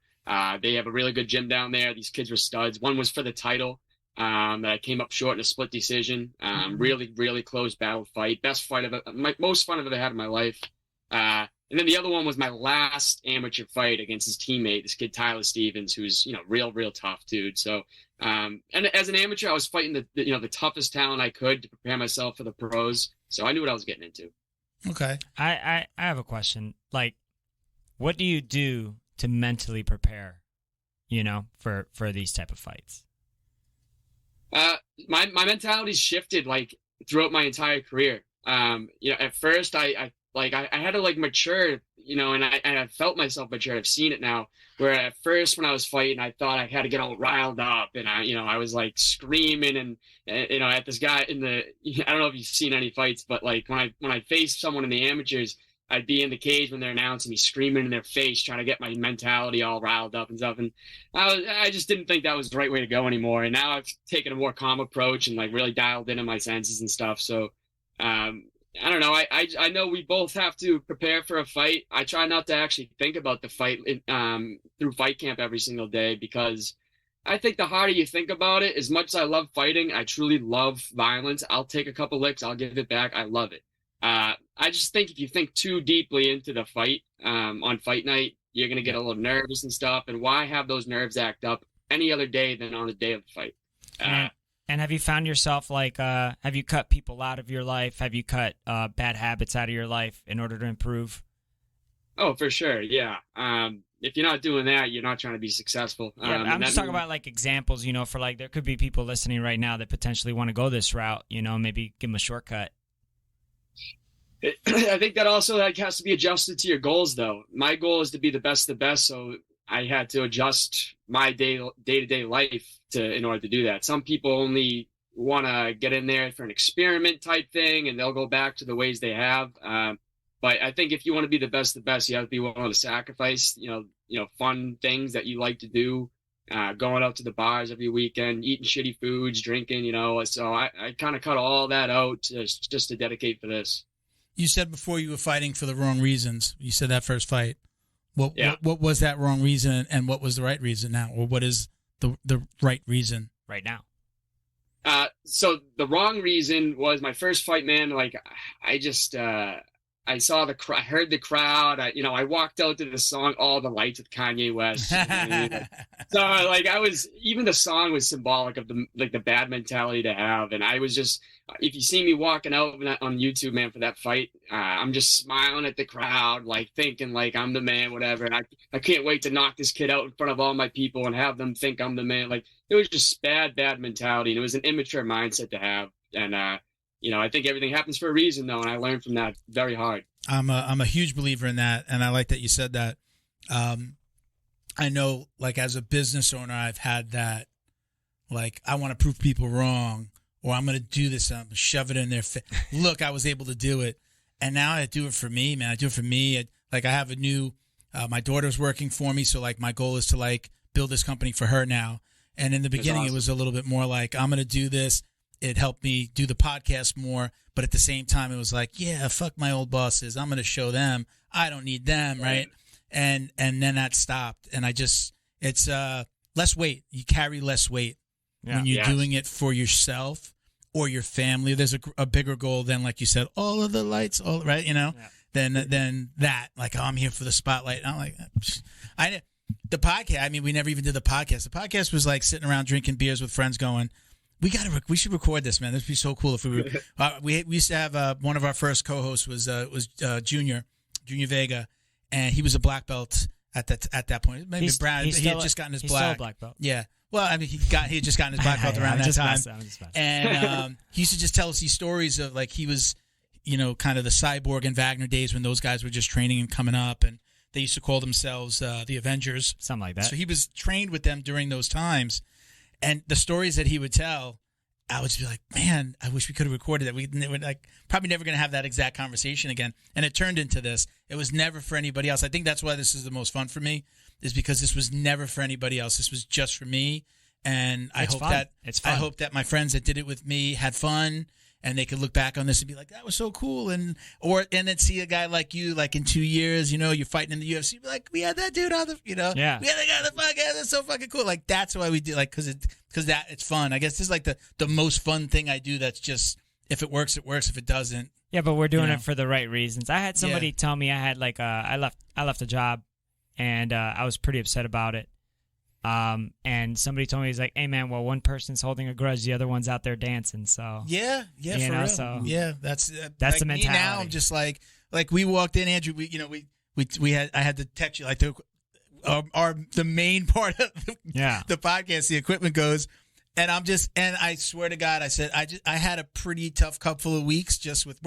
They have a really good gym down there. These kids were studs. One was for the title. That I came up short in a split decision. Really, really close battle fight. Best fight most fun I've ever had in my life. And then the other one was my last amateur fight against his teammate, this kid Tyler Stevens, who's real tough dude. So, and as an amateur, I was fighting the toughest talent I could to prepare myself for the pros. So I knew what I was getting into. Okay. I have a question. Like, what do you do to mentally prepare, for these type of fights? My mentality's shifted throughout my entire career. At first I had to mature, and I felt myself mature. I've seen it now, where at first when I was fighting, I thought I had to get all riled up, and I was screaming and at this guy I don't know if you've seen any fights, but when I faced someone in the amateurs, I'd be in the cage when they're announcing me, screaming in their face, trying to get my mentality all riled up and stuff. And I just didn't think that was the right way to go anymore. And now I've taken a more calm approach and really dialed into my senses and stuff. So I don't know. I know we both have to prepare for a fight. I try not to actually think about the fight through fight camp every single day, because I think the harder you think about it, as much as I love fighting, I truly love violence. I'll take a couple licks. I'll give it back. I love it. I just think if you think too deeply into the fight on fight night, you're going to get a little nervous and stuff. And why have those nerves act up any other day than on the day of the fight? And have you found yourself have you cut people out of your life? Have you cut bad habits out of your life in order to improve? Oh, for sure. Yeah. If you're not doing that, you're not trying to be successful. I'm just talking about examples, for there could be people listening right now that potentially want to go this route, maybe give them a shortcut. I think that also has to be adjusted to your goals, though. My goal is to be the best of the best, so I had to adjust my day-to-day life in order to do that. Some people only want to get in there for an experiment type thing, and they'll go back to the ways they have. But I think if you want to be the best of the best, you have to be willing to sacrifice, fun things that you like to do, going out to the bars every weekend, eating shitty foods, drinking, So I kind of cut all that out just to dedicate for this. You said before you were fighting for the wrong reasons. You said that first fight. What was that wrong reason, and what was the right reason now? Or what is the right reason right now? So the wrong reason was my first fight, man. Like I just, I saw I heard the crowd. I walked out to the song "All the Lights" with Kanye West. So like even the song was symbolic of the bad mentality to have. And I was just, if you see me walking out on YouTube, man, for that fight, I'm just smiling at the crowd, like thinking like I'm the man, whatever. And I can't wait to knock this kid out in front of all my people and have them think I'm the man. Like it was just bad mentality, and it was an immature mindset to have. And I think everything happens for a reason, though, and I learned from that very hard. I'm a huge believer in that, and I like that you said that. I know, like, as a business owner, I've had that, like, I want to prove people wrong, or I'm going to do this, and I'm going to shove it in their face. Look, I was able to do it. And now I do it for me, man. I do it for me. I have a new, my daughter's working for me, so, like, my goal is to, like, build this company for her now. And in the beginning, awesome. It was a little bit more like, I'm going to do this. It helped me do the podcast more, but at the same time, it was like, yeah, fuck my old bosses. I'm going to show them I don't need them, right? And then that stopped, and it's less weight. You carry less weight when you're doing it for yourself or your family. There's a bigger goal than, like you said, all of the lights, all right, Than that, like, oh, I'm here for the spotlight. And I'm like, the podcast. I mean, we never even did the podcast. The podcast was like sitting around drinking beers with friends, going, we should record this, man. This would be so cool if we were. We used to have one of our first co-hosts was Junior Vega, and he was a black belt at that point. Maybe brown. He had just gotten his black. Still a black belt. Yeah. Well, I mean, he had just gotten his black belt around that time. And he used to just tell us these stories of, like, he was, kind of the Cyborg and Wagner days when those guys were just training and coming up, and they used to call themselves the Avengers, something like that. So he was trained with them during those times. And the stories that he would tell, I would just be like, man, I wish we could have recorded that. We were like probably never going to have that exact conversation again. And it turned into this. It was never for anybody else. I think that's why this is the most fun for me, is because this was never for anybody else. This was just for me. And I hope that my friends that did it with me had fun, and they could look back on this and be like, that was so cool. And then see a guy like you, like in 2 years, you're fighting in the UFC, be like, we had that dude on the, we had that guy on the podcast. That's so fucking cool. Like, that's why we do, like, because it's fun. I guess this is like the most fun thing I do. That's just, if it works, it works. If it doesn't. Yeah, but we're doing it for the right reasons. I had somebody tell me I had like, I left a job, and I was pretty upset about it. And somebody told me, he's like, hey man, well, one person's holding a grudge, the other one's out there dancing. So yeah, for real. So that's like the mentality. Me now, I'm just like we walked in, Andrew. I had to text you, like, the main part of the podcast, the equipment goes, and I swear to God, I said I had a pretty tough couple of weeks just with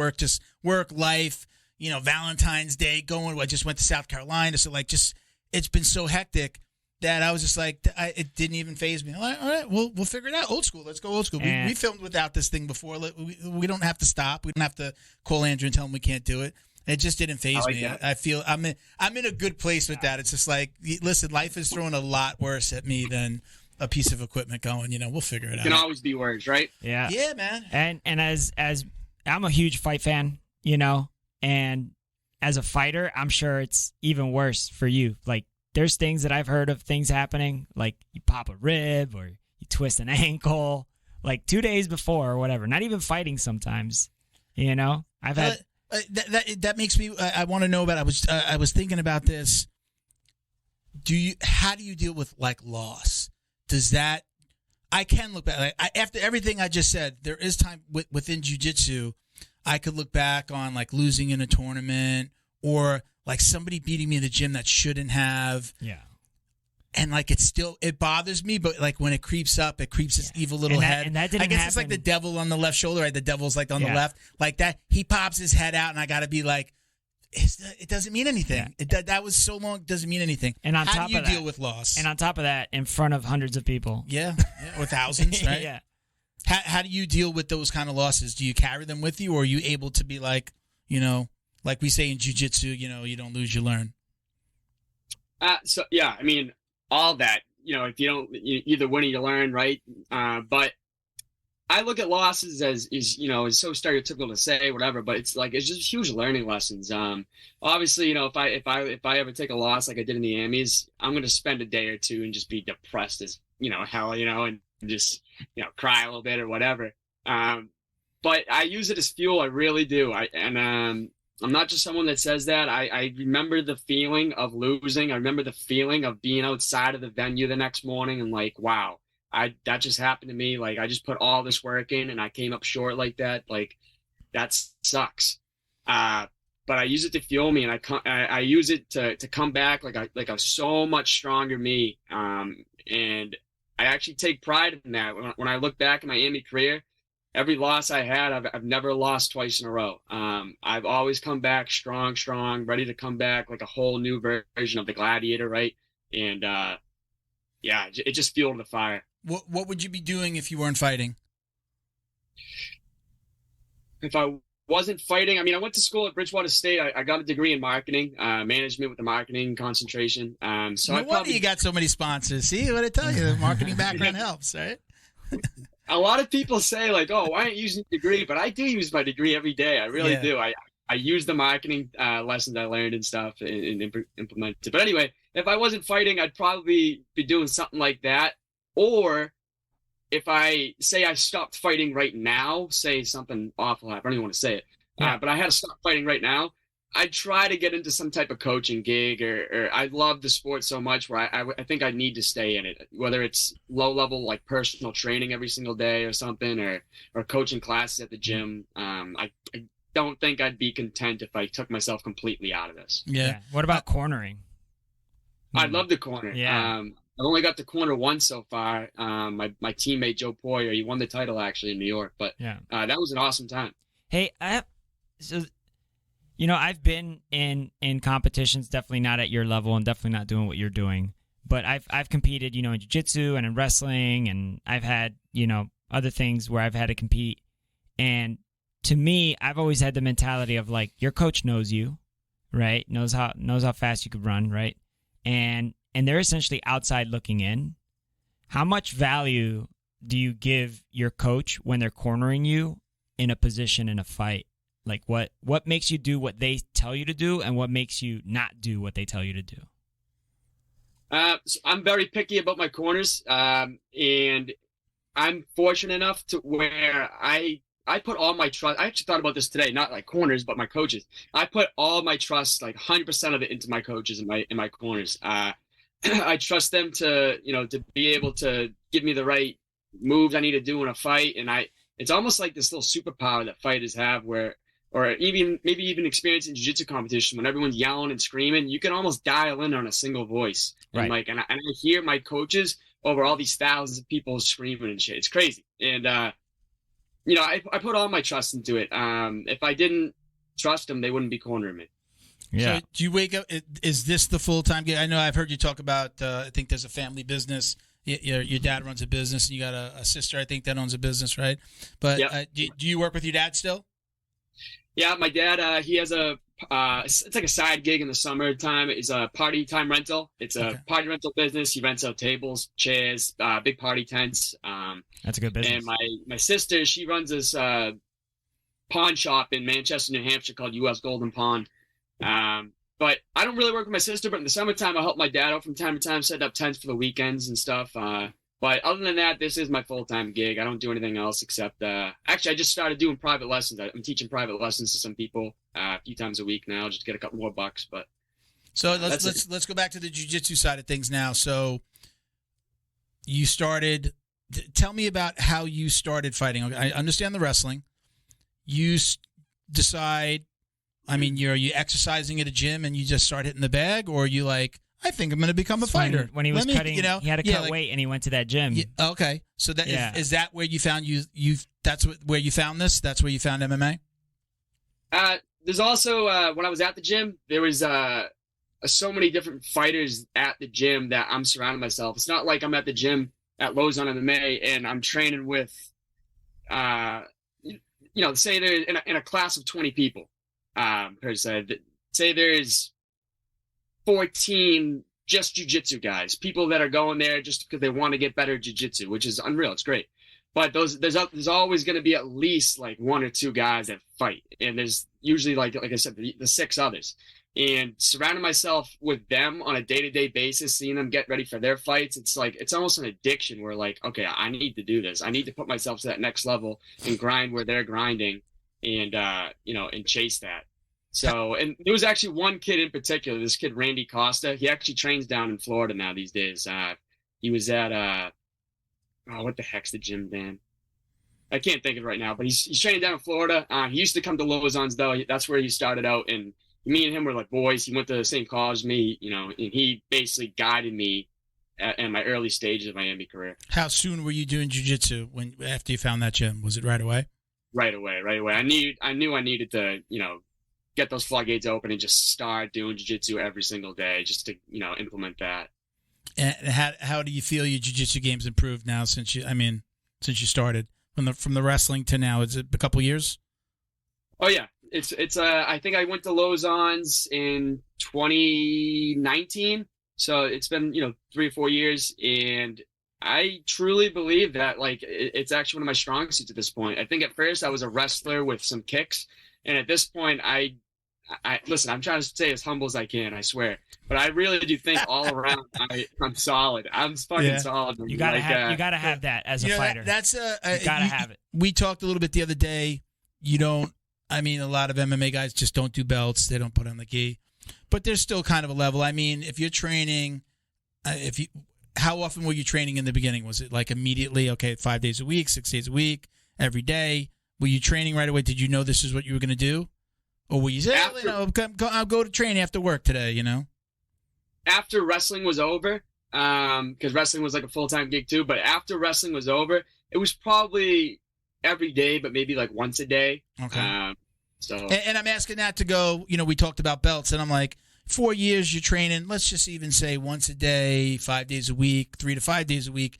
work life, Valentine's Day I just went to South Carolina, so like it's been so hectic that I was just like, it didn't even faze me. I'm like, all right, we'll figure it out. Old school. Let's go old school. We filmed without this thing before. We don't have to stop. We don't have to call Andrew and tell him we can't do it. It just didn't faze me. That. I feel I'm in a good place with that. It's just like, listen, life is throwing a lot worse at me than a piece of equipment going, we'll figure it out. Can always be worse, right? Yeah. Yeah, man. And as I'm a huge fight fan, and as a fighter, I'm sure it's even worse for you. Like, there's things that I've heard of things happening, like you pop a rib or you twist an ankle, like 2 days before or whatever. Not even fighting sometimes, I've had that makes me. I want to know about. I was thinking about this. How do you deal with, like, loss? Does that? I can look back. After everything I just said, there is time within jiu-jitsu. I could look back on, like, losing in a tournament, or like somebody beating me in the gym that shouldn't have. Yeah. And like it bothers me, but like when it creeps up, it creeps its evil little head. And that didn't I guess happen. It's like the devil on the left shoulder, right? The devil's like on the left. Like that, he pops his head out, and I got to be like, it doesn't mean anything. Yeah. That was so long, it doesn't mean anything. And on How top do you of that, deal with loss? And on top of that, in front of hundreds of people. Yeah. Or thousands, right? Yeah. How do you deal with those kind of losses? Do you carry them with you, or are you able to be like, like we say in jiu-jitsu, you don't lose, you learn? So yeah, I mean, all that, if you don't, you either win or you learn, right? But I look at losses as it's so stereotypical to say, whatever, but it's just huge learning lessons. Obviously, if I ever take a loss like I did in the Amis, I'm going to spend a day or two and just be depressed as hell, and just, cry a little bit or whatever. But I use it as fuel. I really do. I'm not just someone that says that. I remember the feeling of losing. I remember the feeling of being outside of the venue the next morning and like, wow, that just happened to me. Like, I just put all this work in and I came up short like that. Like, that sucks. But I use it to fuel me, and I use it to come back like a so much stronger me. And I actually take pride in that. When I look back in my MMA career, every loss I had, I've never lost twice in a row. I've always come back strong, ready to come back like a whole new version of the Gladiator, right? And it just fueled the fire. What would you be doing if you weren't fighting? If I wasn't fighting, I went to school at Bridgewater State. I got a degree in marketing, management with a marketing concentration. So no wonder you got so many sponsors. See what I tell you? The marketing background helps, right? A lot of people say like, "Oh, why aren't you using your degree?" But I do use my degree every day. I really do. I use the marketing lessons I learned and stuff and implement it. But anyway, if I wasn't fighting, I'd probably be doing something like that. Or if I say I stopped fighting right now, say something awful happened. I don't even want to say it. But I had to stop fighting right now. I'd try to get into some type of coaching gig, or I love the sport so much where I think I need to stay in it, whether it's low level like personal training every single day or something, or coaching classes at the gym. I don't think I'd be content if I took myself completely out of this. Yeah. What about cornering? I love the corner. Yeah. I've only got the corner once so far. My teammate Joe Poyer, he won the title actually in New York, but that was an awesome time. Hey, I've been in competitions, definitely not at your level and definitely not doing what you're doing. But I've competed, in jiu-jitsu and in wrestling, and I've had, other things where I've had to compete. And to me, I've always had the mentality of like, your coach knows you, right? Knows how fast you could run, right? And they're essentially outside looking in. How much value do you give your coach when they're cornering you in a position in a fight? Like what makes you do what they tell you to do, and what makes you not do what they tell you to do? So I'm very picky about my corners, and I'm fortunate enough to where I put all my trust. I actually thought about this today, not like corners, but my coaches. I put all my trust, like 100% of it, into my coaches and my corners. I trust them to be able to give me the right moves I need to do in a fight, and it's almost like this little superpower that fighters have where. Or maybe even experience in jiu-jitsu competition when everyone's yelling and screaming, you can almost dial in on a single voice. Right. And I hear my coaches over all these thousands of people screaming and shit. It's crazy. And I put all my trust into it. If I didn't trust them, they wouldn't be cornering me. Yeah. So do you wake up? Is this the full-time gig? I know I've heard you talk about. I think there's a family business. Your dad runs a business, and you got a sister, I think, that owns a business, right? But do you work with your dad still? Yeah, my dad, he has it's like a side gig in the summertime. It's a party time rental. It's a party rental business. He rents out tables, chairs, big party tents. That's a good business. And my sister, she runs this pawn shop in Manchester, New Hampshire called U.S. Golden Pawn. But I don't really work with my sister, but in the summertime, I help my dad out from time to time, setting up tents for the weekends and stuff. But other than that, this is my full-time gig. I don't do anything else except actually, I just started doing private lessons. I'm teaching private lessons to some people a few times a week now, just to get a couple more bucks. But so let's go back to the jiu-jitsu side of things now. So you started. Tell me about how you started fighting. I understand the wrestling. You decide. I mean, are you exercising at a gym and you just start hitting the bag, or are you like, I think I'm going to become a fighter? When he was cutting, he had to cut weight, and he went to that gym. Yeah, okay, so that is that where you found That's where you found this. That's where you found MMA. There's also when I was at the gym, there was so many different fighters at the gym that I'm surrounding myself. It's not like I'm at the gym at Lauzon MMA and I'm training with, say they're in a class of 20 people. Per se, say there's 14 just jiu-jitsu guys, people that are going there just because they want to get better jiu-jitsu, which is unreal. It's great. But there's always going to be at least like one or two guys that fight. And there's usually, like I said, the six others. and surrounding myself with them on a day-to-day basis, seeing them get ready for their fights. It's like, it's almost an addiction where like, okay, I need to do this. I need to put myself to that next level and grind where they're grinding and, and chase that. So, and there was actually one kid in particular, this kid, Randy Costa. He actually trains down in Florida now these days. He was at, what the heck's the gym, Dan? I can't think of it right now, but he's training down in Florida. He used to come to Lauzon's though. That's where he started out, and me and him were like boys. He went to the same college as me, and he basically guided me in my early stages of my MMA career. How soon were you doing jiu-jitsu after you found that gym? Was it right away? Right away. I knew I needed to, get those floodgates open and just start doing jiu-jitsu every single day just to, implement that. And how do you feel your jiu-jitsu game's improved now since you started from the wrestling to now? Is it a couple years? Oh yeah. It's I think I went to Lauzon's in 2019. So it's been, 3 or 4 years, and I truly believe that like it's actually one of my strong suits at this point. I think at first I was a wrestler with some kicks, and at this point I listen, I'm trying to stay as humble as I can, I swear. But I really do think all around I'm solid. I'm fucking solid. You gotta have that as a fighter. That's you gotta have it. We talked a little bit the other day. A lot of MMA guys just don't do belts. They don't put on the gi. But there's still kind of a level. I mean, if you're training, how often were you training in the beginning? Was it like immediately, okay, 5 days a week, 6 days a week, every day? Were you training right away? Did you know this is what you were going to do? Or were you say, I'll go to train after work today, After wrestling was over, because wrestling was like a full-time gig too, but after wrestling was over, it was probably every day, but maybe like once a day. Okay. And I'm asking that to go, we talked about belts, and I'm like, 4 years you're training, let's just even say once a day, 5 days a week, 3 to 5 days a week.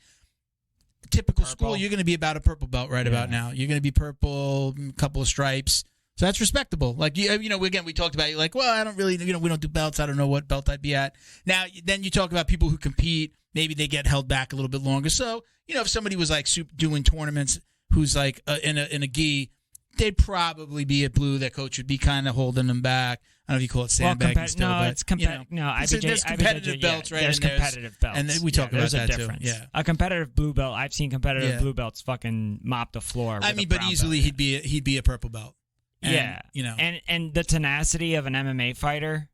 Typical purple. School, you're going to be about a purple belt about now. You're going to be purple, a couple of stripes. So that's respectable. Like, again, we talked about, you're like, well, I don't really, we don't do belts. I don't know what belt I'd be at. Now, then you talk about people who compete. Maybe they get held back a little bit longer. So, if somebody was like doing tournaments who's like in a gi, they'd probably be at blue. Their coach would be kind of holding them back. I don't know if you call it sandbagging still. No, it's competitive. There's competitive belts, right? There's competitive belts. And we talk about that too. Yeah. A competitive blue belt, I've seen competitive blue belts fucking mop the floor. But easily he'd be a purple belt. And, and the tenacity of an MMA fighter,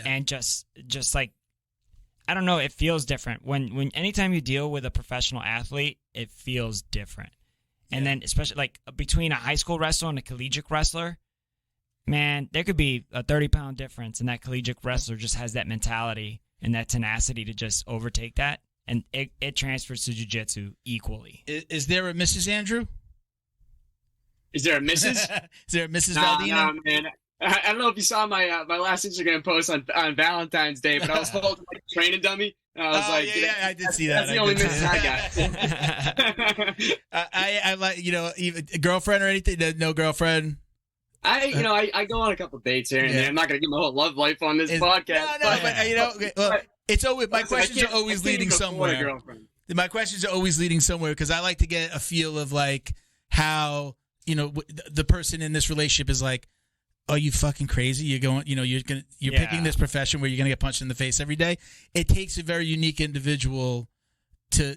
and just like, I don't know, it feels different when anytime you deal with a professional athlete, it feels different. And then especially like between a high school wrestler and a collegiate wrestler, man, there could be a 30-pound difference, and that collegiate wrestler just has that mentality and that tenacity to just overtake that, and it transfers to jiu-jitsu equally. Is there a Mrs. Andrew? Is there a Mrs.? Is there a Mrs. Valdina? No, man. I don't know if you saw my last Instagram post on Valentine's Day, but I was holding like a training dummy. And I was I did see that. That's the only Mrs. I got. I like, even a girlfriend or anything? No girlfriend? I go on a couple dates here and there. I'm not going to give my whole love life on this podcast. But it's always, my questions are always leading somewhere. My questions are always leading somewhere because I like to get a feel of like how, the person in this relationship is like, are you fucking crazy? You're going, you're picking this profession where you're going to get punched in the face every day. It takes a very unique individual to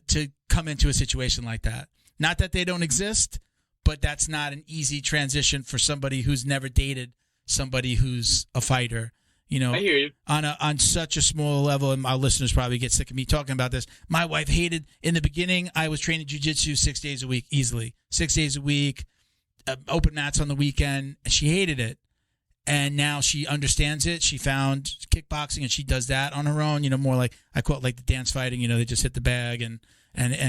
come into a situation like that. Not that they don't exist, but that's not an easy transition for somebody who's never dated somebody who's a fighter. I hear you. On such a small level, and my listeners probably get sick of me talking about this. My wife hated, in the beginning, I was training jiu-jitsu 6 days a week, easily. 6 days a week, open mats on the weekend. She hated it. And now she understands it. She found kickboxing, and she does that on her own. More like, I call it like the dance fighting. They just hit the bag and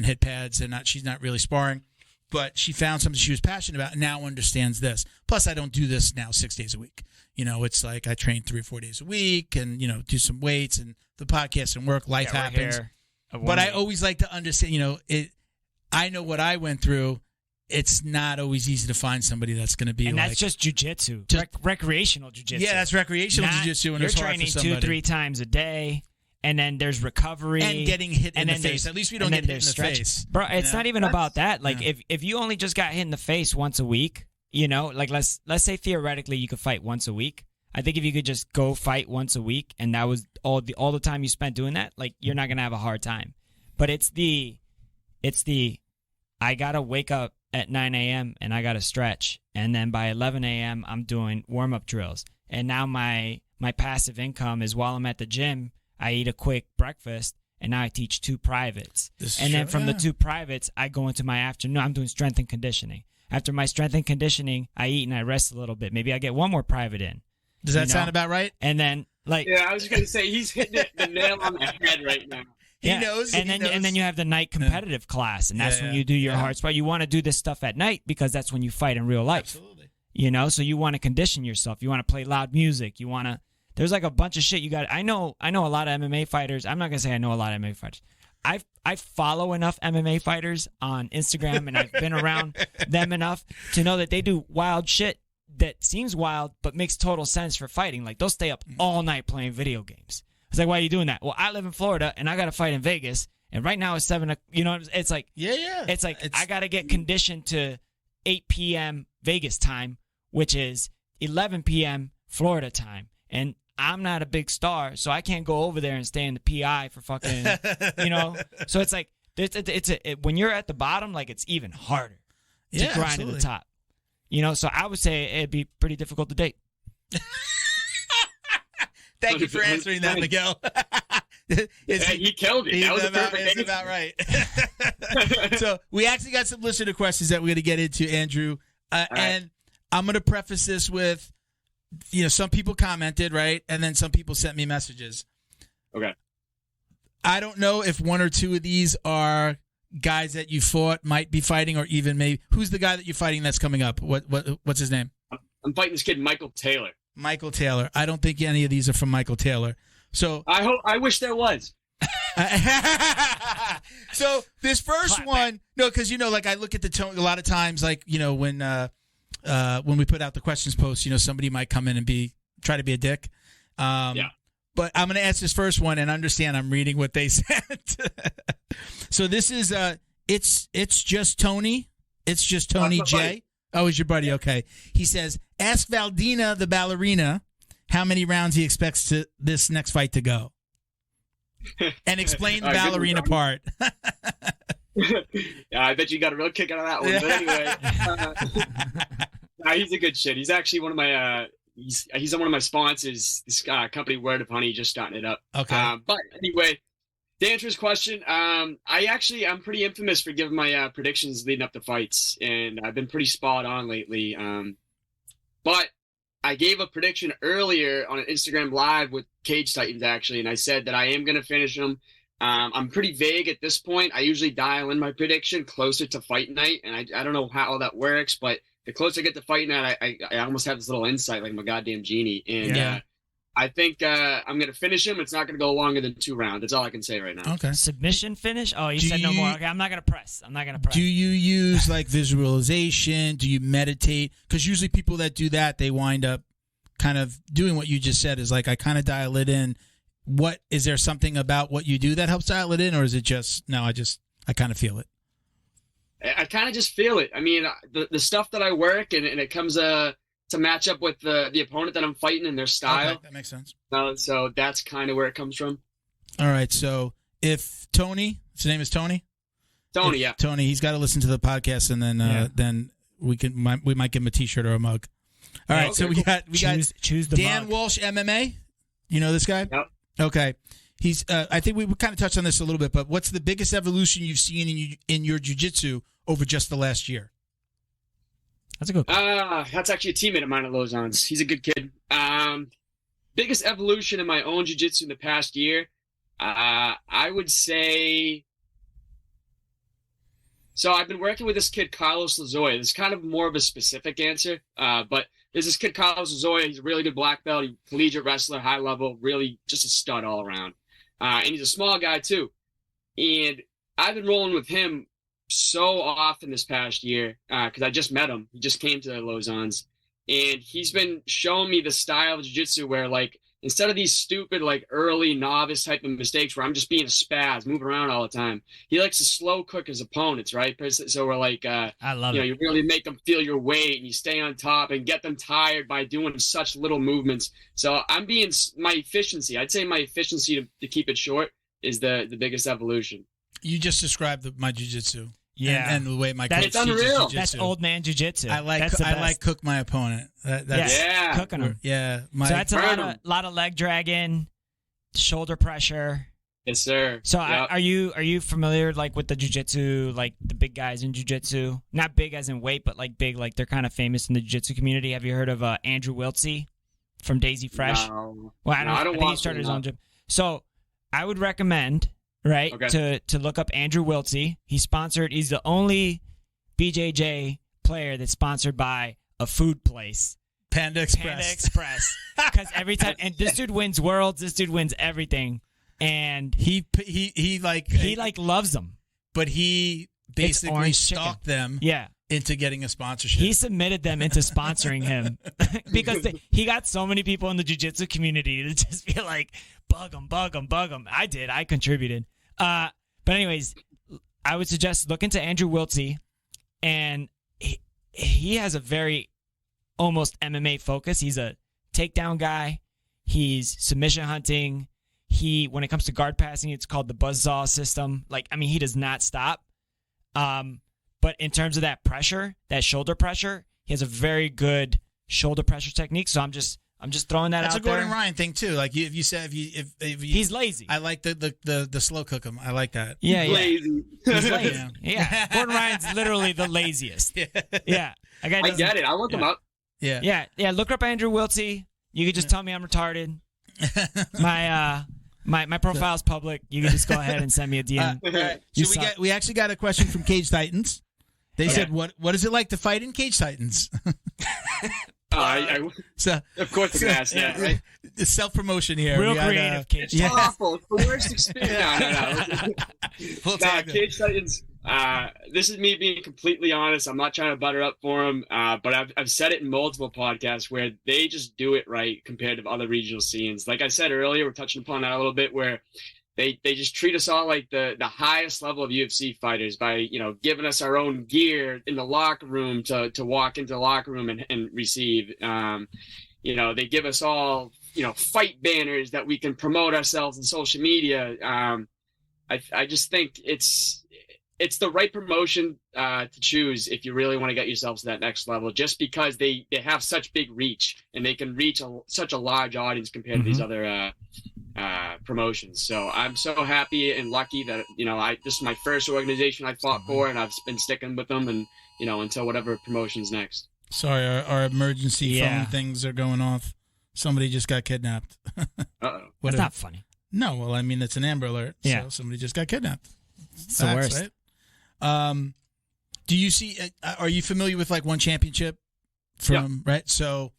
hit pads, and she's not really sparring. But she found something she was passionate about and now understands this. Plus, I don't do this now 6 days a week. It's like I train 3 or 4 days a week and, do some weights and the podcast and work. Life happens. But I always like to understand, I know what I went through. It's not always easy to find somebody that's going to be and like... that's just jiu-jitsu. Recreational jiu-jitsu. Yeah, that's recreational jiu-jitsu. And you're it's hard for training 2-3 times a day. And then there's recovery. And getting hit in the face. At least we don't get hit in the face. Bro, it's not even about that. Like, if you only just got hit in the face once a week, like let's say theoretically you could fight once a week. I think if you could just go fight once a week and that was all the time you spent doing that, like you're not gonna have a hard time. But it's the I gotta wake up at 9 a.m. and I gotta stretch, and then by 11 a.m. I'm doing warm-up drills. And now my passive income is while I'm at the gym, I eat a quick breakfast, and now I teach 2 privates. Then from the 2 privates, I go into my afternoon. I'm doing strength and conditioning. After my strength and conditioning, I eat and I rest a little bit. Maybe I get 1 more private in. Does that sound about right? And then yeah, I was just gonna say he's hitting the nail on the head right now. He knows. And then you have the night competitive class, and that's when you do your hard spot. You want to do this stuff at night because that's when you fight in real life. Absolutely. So you want to condition yourself. You want to play loud music. You want to. There's like a bunch of shit you got. I know a lot of MMA fighters. I'm not gonna say I know a lot of MMA fighters. I follow enough MMA fighters on Instagram, and I've been around them enough to know that they do wild shit that seems wild but makes total sense for fighting. Like they'll stay up all night playing video games. It's like, why are you doing that? Well, I live in Florida and I got to fight in Vegas, and right now it's 7. It's like It's like I got to get conditioned to 8 p.m. Vegas time, which is 11 p.m. Florida time, and I'm not a big star, so I can't go over there and stay in the PI for fucking, So it's like when you're at the bottom, like it's even harder to grind to the top. So I would say it'd be pretty difficult to date. Thank you for answering that, Miguel. He killed it. That was that's about right. So we actually got some listener questions that we're going to get into, Andrew. And I'm going to preface this with, some people commented, right? And then some people sent me messages. Okay. I don't know if 1 or 2 of these are guys that you fought, might be fighting, or even maybe. Who's the guy that you're fighting that's coming up? What's his name? I'm fighting this kid, Michael Taylor. Michael Taylor. I don't think any of these are from Michael Taylor. So I wish there was. So this first one, no, because like I look at the tone a lot of times, like when we put out the questions post, somebody might come in and try to be a dick. But I'm going to ask this first one and understand I'm reading what they said. So this is it's just Tony. It's just Tony J. Buddy. Oh, he's your buddy. Okay. He says, ask Valdina, the ballerina, how many rounds he expects this next fight to go. And explain the ballerina part. Yeah, I bet you got a real kick out of that one. But anyway, he's a good shit. He's actually one of my he's on one of my sponsors. This company, Word of Honey, just starting it up. Okay. But anyway, to answer his question, I'm pretty infamous for giving my predictions leading up to fights, and I've been pretty spot on lately. But I gave a prediction earlier on an Instagram Live with Cage Titans, actually, and I said that I am going to finish them. I'm pretty vague at this point. I usually dial in my prediction closer to fight night, and I don't know how that works, but the closer I get to fight night, I almost have this little insight like I'm a goddamn genie. And I think I'm going to finish him. It's not going to go longer than 2 rounds. That's all I can say right now. Okay. Submission finish? Oh, you said no more. Okay, I'm not going to press. Do you use like visualization? Do you meditate? Because usually people that do that, they wind up kind of doing what you just said, is like I kind of dial it in. What is there something about what you do that helps dial it in, or is it just no? I kind of feel it. I kind of just feel it. I mean, the stuff that I work and it comes to match up with the opponent that I'm fighting and their style. Okay, that makes sense. So that's kind of where it comes from. All right. So if Tony, his name is Tony. Tony, yeah. Tony, he's got to listen to the podcast, and then we might give him a T-shirt or a mug. All right. Okay, so we got choose the Dan mug. Walsh MMA. You know this guy? Yep. Okay. He's. I think we kind of touched on this a little bit, but what's the biggest evolution you've seen in your jiu-jitsu over just the last year? That's a good one. That's actually a teammate of mine at Lauzon's. He's a good kid. Biggest evolution in my own jiu-jitsu in the past year, I would say. So I've been working with this kid, Carlos Lauzon. This is kind of more of a specific answer, but there's this kid, Carlos Lauzon. He's a really good black belt. He's a collegiate wrestler, high level, really just a stud all around. And he's a small guy too. And I've been rolling with him so often this past year because I just met him. He just came to Lauzon's, and he's been showing me the style of jiu-jitsu where, like, instead of these stupid, like, early novice type of mistakes where I'm just being a spaz, moving around all the time, he likes to slow cook his opponents, right? So we're like, I love it. You really make them feel your weight, and you stay on top and get them tired by doing such little movements. So I'm being my efficiency. I'd say my efficiency to keep it short is the biggest evolution. You just described my jiu-jitsu. Yeah, and the way my coach teaches jiu-jitsu. That's old man jiu-jitsu. I like cook my opponent. That's cooking him. Yeah, so that's a lot of leg dragging, shoulder pressure. Yes, sir. So are you familiar like with the jiu-jitsu, like the big guys in jiu-jitsu? Not big as in weight, but like big, like they're kind of famous in the jiu-jitsu community. Have you heard of Andrew Wiltsey from Daisy Fresh? No. Well, I think he started his own gym. So I would recommend. Right, okay. to look up Andrew Wiltsey. He's the only BJJ player that's sponsored by a food place. Panda Express. Because every time, and this dude wins worlds, this dude wins everything. And he loves them. But he basically stalked them into getting a sponsorship. He submitted them into sponsoring him because he got so many people in the jiu-jitsu community to just be like, bug them. I contributed. But anyways, I would suggest look into Andrew Wiltsey, and he has a very almost MMA focus. He's a takedown guy. He's submission hunting. When it comes to guard passing, it's called the buzzsaw system. Like, I mean, he does not stop. But in terms of that pressure, that shoulder pressure, he has a very good shoulder pressure technique. So I'm just throwing that out there. That's a Gordon Ryan thing too. Like if he's lazy. I like the slow cook him. I like that. Yeah, lazy. He's lazy. Yeah. Gordon Ryan's literally the laziest. Yeah. I get it. I look him up. Yeah. Look up Andrew Wiltsey. You could just tell me I'm retarded. My profile's public. You can just go ahead and send me a DM. So we actually got a question from Cage Titans. They said, "What is it like to fight in Cage Titans?" Of course, the gas. Yeah, right. Self-promotion here. Real creative, Cage Titans. Awful. It's the worst experience. No. Cage Titans. This is me being completely honest. I'm not trying to butter up for them, but I've said it in multiple podcasts where they just do it right compared to other regional scenes. Like I said earlier, we're touching upon that a little bit, where they just treat us all like the highest level of UFC fighters by, giving us our own gear in the locker room to walk into the locker room and receive. They give us all, fight banners that we can promote ourselves on social media. I just think it's the right promotion to choose if you really want to get yourselves to that next level, just because they have such big reach and they can reach such a large audience compared to these other promotions. So I'm so happy and lucky that this is my first organization I fought for, and I've been sticking with them, and until whatever promotion's next. Sorry, our emergency phone things are going off. Somebody just got kidnapped. Uh-oh. That's not funny. No, well, I mean, it's an Amber Alert. Yeah. So somebody just got kidnapped. It's the worst. Right? Do you see? Are you familiar with like One Championship right? So,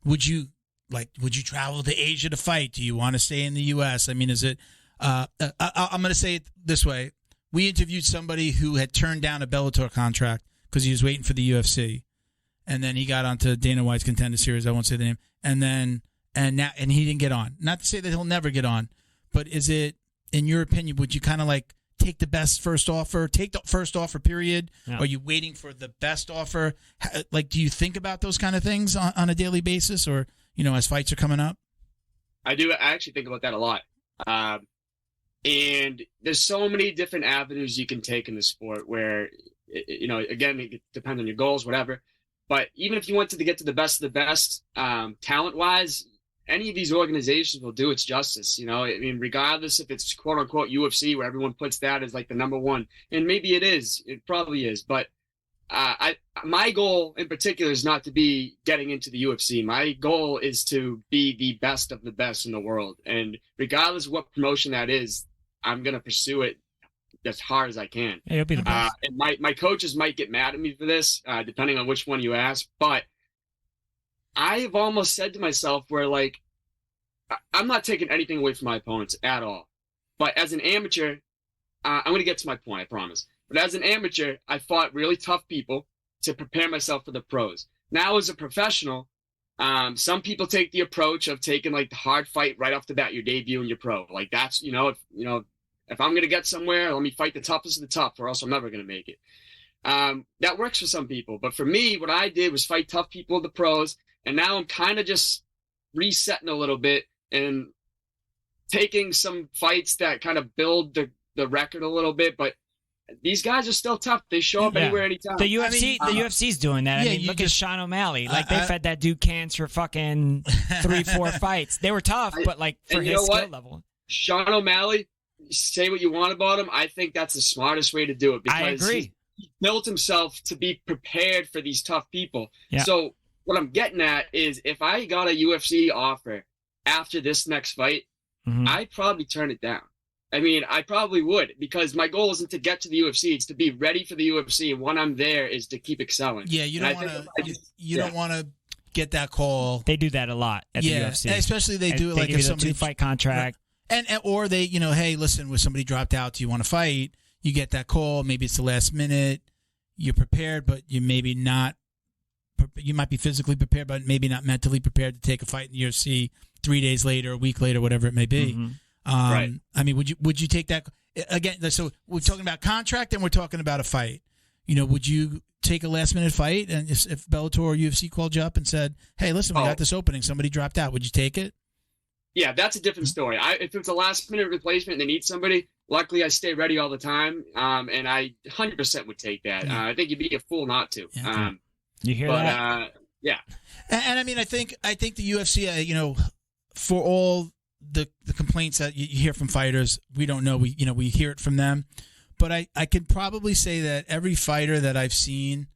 would you travel to Asia to fight? Do you want to stay in the U.S.? I mean, is it? I'm going to say it this way: we interviewed somebody who had turned down a Bellator contract because he was waiting for the UFC, and then he got onto Dana White's Contender Series. I won't say the name, and he didn't get on. Not to say that he'll never get on, but is it? In your opinion, would you kind of like take the best first offer, take the first offer period? Yeah. Are you waiting for the best offer? Like, do you think about those kind of things on a daily basis, or, as fights are coming up? I do. I actually think about that a lot. And there's so many different avenues you can take in the sport where, again, it depends on your goals, whatever. But even if you want to get to the best of the best, talent-wise, any of these organizations will do its justice. I mean, regardless if it's quote unquote UFC, where everyone puts that as like the number one, and maybe it probably is. But my goal in particular is not to be getting into the UFC. My goal is to be the best of the best in the world. And regardless of what promotion that is, I'm going to pursue it as hard as I can. Yeah, you'll be the best. And my coaches might get mad at me for this, depending on which one you ask, but I've almost said to myself where, like, I'm not taking anything away from my opponents at all. But as an amateur, I'm going to get to my point, I promise. But as an amateur, I fought really tough people to prepare myself for the pros. Now as a professional, Some people take the approach of taking like the hard fight right off the bat, your debut and your pro. Like that's, if I'm going to get somewhere, let me fight the toughest of the tough, or else I'm never going to make it. That works for some people. But for me, what I did was fight tough people, the pros. And now I'm kind of just resetting a little bit and taking some fights that kind of build the record a little bit. But these guys are still tough. They show up anywhere, anytime. The UFC's doing that. Look at Sean O'Malley. Like, they fed that dude cans for fucking 3-4 fights. They were tough, but like for his skill level. Sean O'Malley, say what you want about him. I think that's the smartest way to do it, because I agree. He built himself to be prepared for these tough people. Yeah. So what I'm getting at is, if I got a UFC offer after this next fight, I'd probably turn it down. I mean, I probably would, because my goal isn't to get to the UFC. It's to be ready for the UFC. And when I'm there is to keep excelling. Yeah, you don't want to get that call. They do that a lot at the UFC. Especially they do it like if somebody fight contract. And or they, hey, listen, when somebody dropped out, do you want to fight? You get that call. Maybe it's the last minute. You're prepared, but you maybe not. You might be physically prepared, but maybe not mentally prepared to take a fight in the UFC 3 days later, a week later, whatever it may be. Right. I mean, would you take that again? So we're talking about contract and we're talking about a fight. Would you take a last minute fight? And if Bellator or UFC called you up and said, "Hey, listen, we got this opening. Somebody dropped out. Would you take it?" Yeah, that's a different story. If it's a last minute replacement and they need somebody, luckily I stay ready all the time. And I 100% would take that. I think you'd be a fool not to. Yeah, you hear that? Yeah. And I mean, I think the UFC, for all the complaints that you hear from fighters, we don't know. We hear it from them, but I can probably say that every fighter that I've seen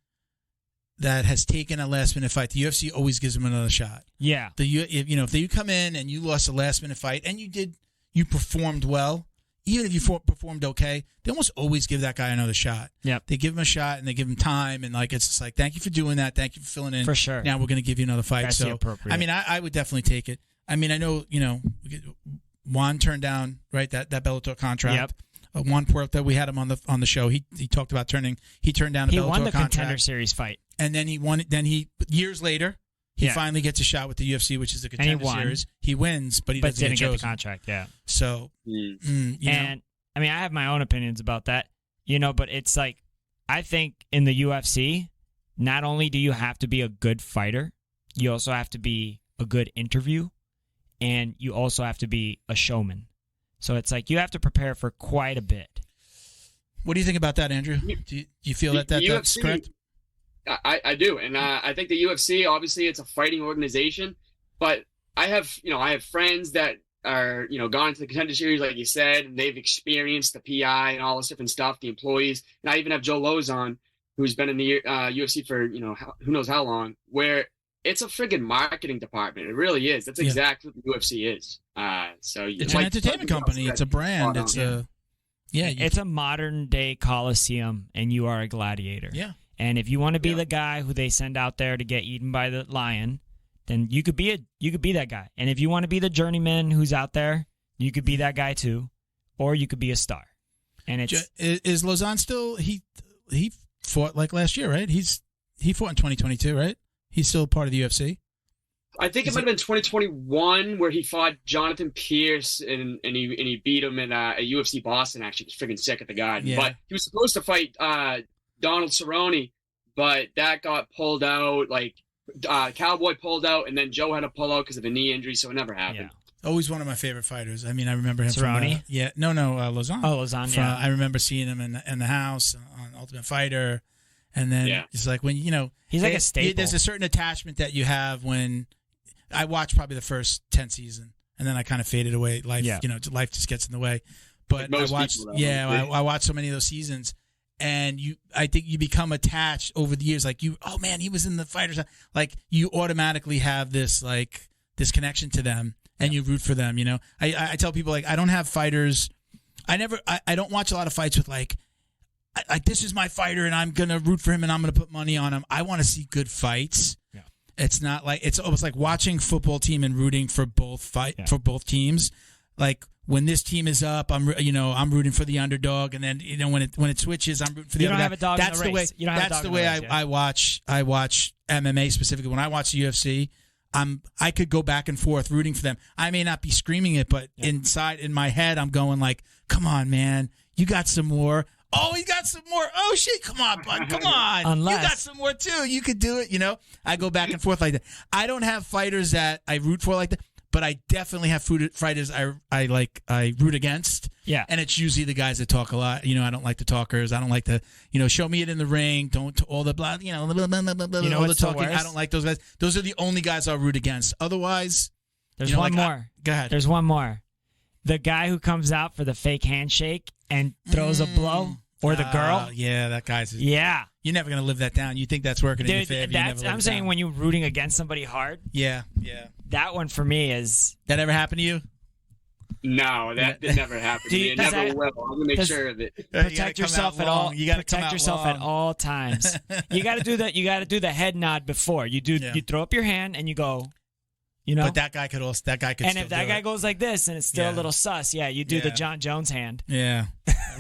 that has taken a last minute fight, the UFC always gives them another shot. Yeah. If you come in and you lost a last minute fight and you performed well, even if you performed okay, they almost always give that guy another shot. Yep. They give him a shot and they give him time, and like it's just like, thank you for doing that, thank you for filling in. For sure. Now we're going to give you another fight. That's so appropriate. I mean, I would definitely take it. I mean, I know Juan turned down that Bellator contract. Yep. Juan Puerta, we had him on the show. He talked about turned down a Bellator contract. He won the Contender Series fight, and then he won. Then years later. He finally gets a shot with the UFC, which is the Contender Series. He wins, but didn't get the contract. Yeah. So, and I mean, I have my own opinions about that, but it's like, I think in the UFC, not only do you have to be a good fighter, you also have to be a good interview, and you also have to be a showman. So it's like you have to prepare for quite a bit. What do you think about that, Andrew? Do you feel that that's correct? I do, and I think the UFC, obviously, it's a fighting organization, but I have friends that are gone into the Contender Series, like you said, and they've experienced the PI and all this different stuff, the employees, and I even have Joe Lauzon, who's been in the UFC for who knows how long, where it's a friggin' marketing department. It really is. That's exactly what the UFC is. So it's an entertainment company. It's a brand. It's a modern day Coliseum, and you are a gladiator. Yeah. And if you want to be the guy who they send out there to get eaten by the lion, then you could be that guy. And if you want to be the journeyman who's out there, you could be that guy too, or you could be a star. And is Lauzon still he fought like last year, right? He fought in 2022, right? He's still part of the UFC. I think it might have been 2021 where he fought Jonathan Pierce and he beat him at UFC Boston. Actually, he was freaking sick at the guy. Yeah. But he was supposed to fight Donald Cerrone, but that got pulled out. Like Cowboy pulled out, and then Joe had to pull out because of a knee injury, so it never happened. Yeah. Always one of my favorite fighters. I mean, I remember him Cerrone? Lauzon. Oh, Lauzon, yeah. I remember seeing him in the house on Ultimate Fighter, and then it's like when he's like a staple. There's a certain attachment that you have when I watched probably the first 10 season, and then I kind of faded away. Life, life just gets in the way. But like I watched so many of those seasons. And I think you become attached over the years. Like oh man, he was in the fighters. Like you automatically have this connection to them, and you root for them. I tell people like I don't have fighters. I don't watch a lot of fights with like this is my fighter and I'm gonna root for him and I'm gonna put money on him. I want to see good fights. Yeah. It's not like it's almost like watching football team and rooting for both for both teams. Like when this team is up, I'm rooting for the underdog, and then when it switches, I'm rooting for the underdog. Have a dog that's in the race. That's the way I watch MMA specifically. When I watch the UFC, I could go back and forth rooting for them. I may not be screaming it, but inside in my head, I'm going like, come on, man, you got some more. Oh, he got some more. Oh, shit. Come on, bud. Come on. You got some more, too. You could do it. I go back and forth like that. I don't have fighters that I root for like that, but I definitely have fighters I root against. Yeah. And it's usually the guys that talk a lot. I don't like the talkers. I don't like the, show me it in the ring. Don't all the blah, all the talking. I don't like those guys. Those are the only guys I'll root against. Otherwise, there's one more. Go ahead. There's one more. The guy who comes out for the fake handshake and throws a blow, or the girl. Yeah, that guy's. Yeah. You're never going to live that down. You think that's working in your favor. I'm saying when you're rooting against somebody hard. Yeah. That one for me is. That ever happened to you? No, that never happened to me. It never will. I'm going to make sure of it. Protect yourself at all. You got to protect yourself at all times. You got to do that. You got to do the head nod before you do. You throw up your hand and you go. But that guy could also. That guy could. And still if that guy goes like this and it's still a little sus, you do the John Jones hand. Yeah.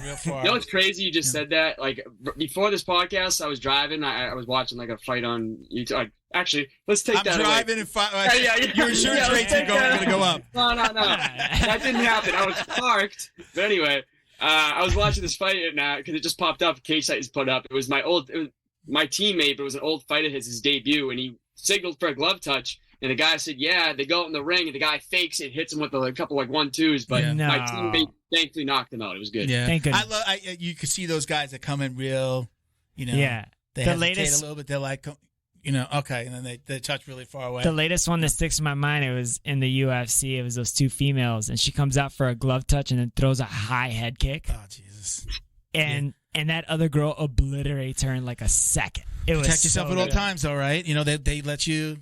Real far. You know what's crazy? You just said that. Like before this podcast, I was driving. I was watching like a fight on YouTube. Actually, let's take that away. I'm driving and fight. Your insurance rates are going to go up. No. That didn't happen. I was parked. But anyway, I was watching this fight because it just popped up. Cage Titans put up. It was my teammate, but it was an old fight of his debut, and he signaled for a glove touch. And the guy said, yeah, they go in the ring, and the guy fakes it, hits him with a couple 1-2s, but my teammate thankfully knocked him out. It was good. Yeah. Thank goodness. You could see those guys that come in real, they the hesitate latest, a little bit. They're like, okay, and then they touch really far away. The latest one that sticks in my mind, it was in the UFC. It was those two females, and she comes out for a glove touch and then throws a high head kick. Oh, Jesus. And that other girl obliterates her in like a second. Protect yourself at all times, all right? They let you...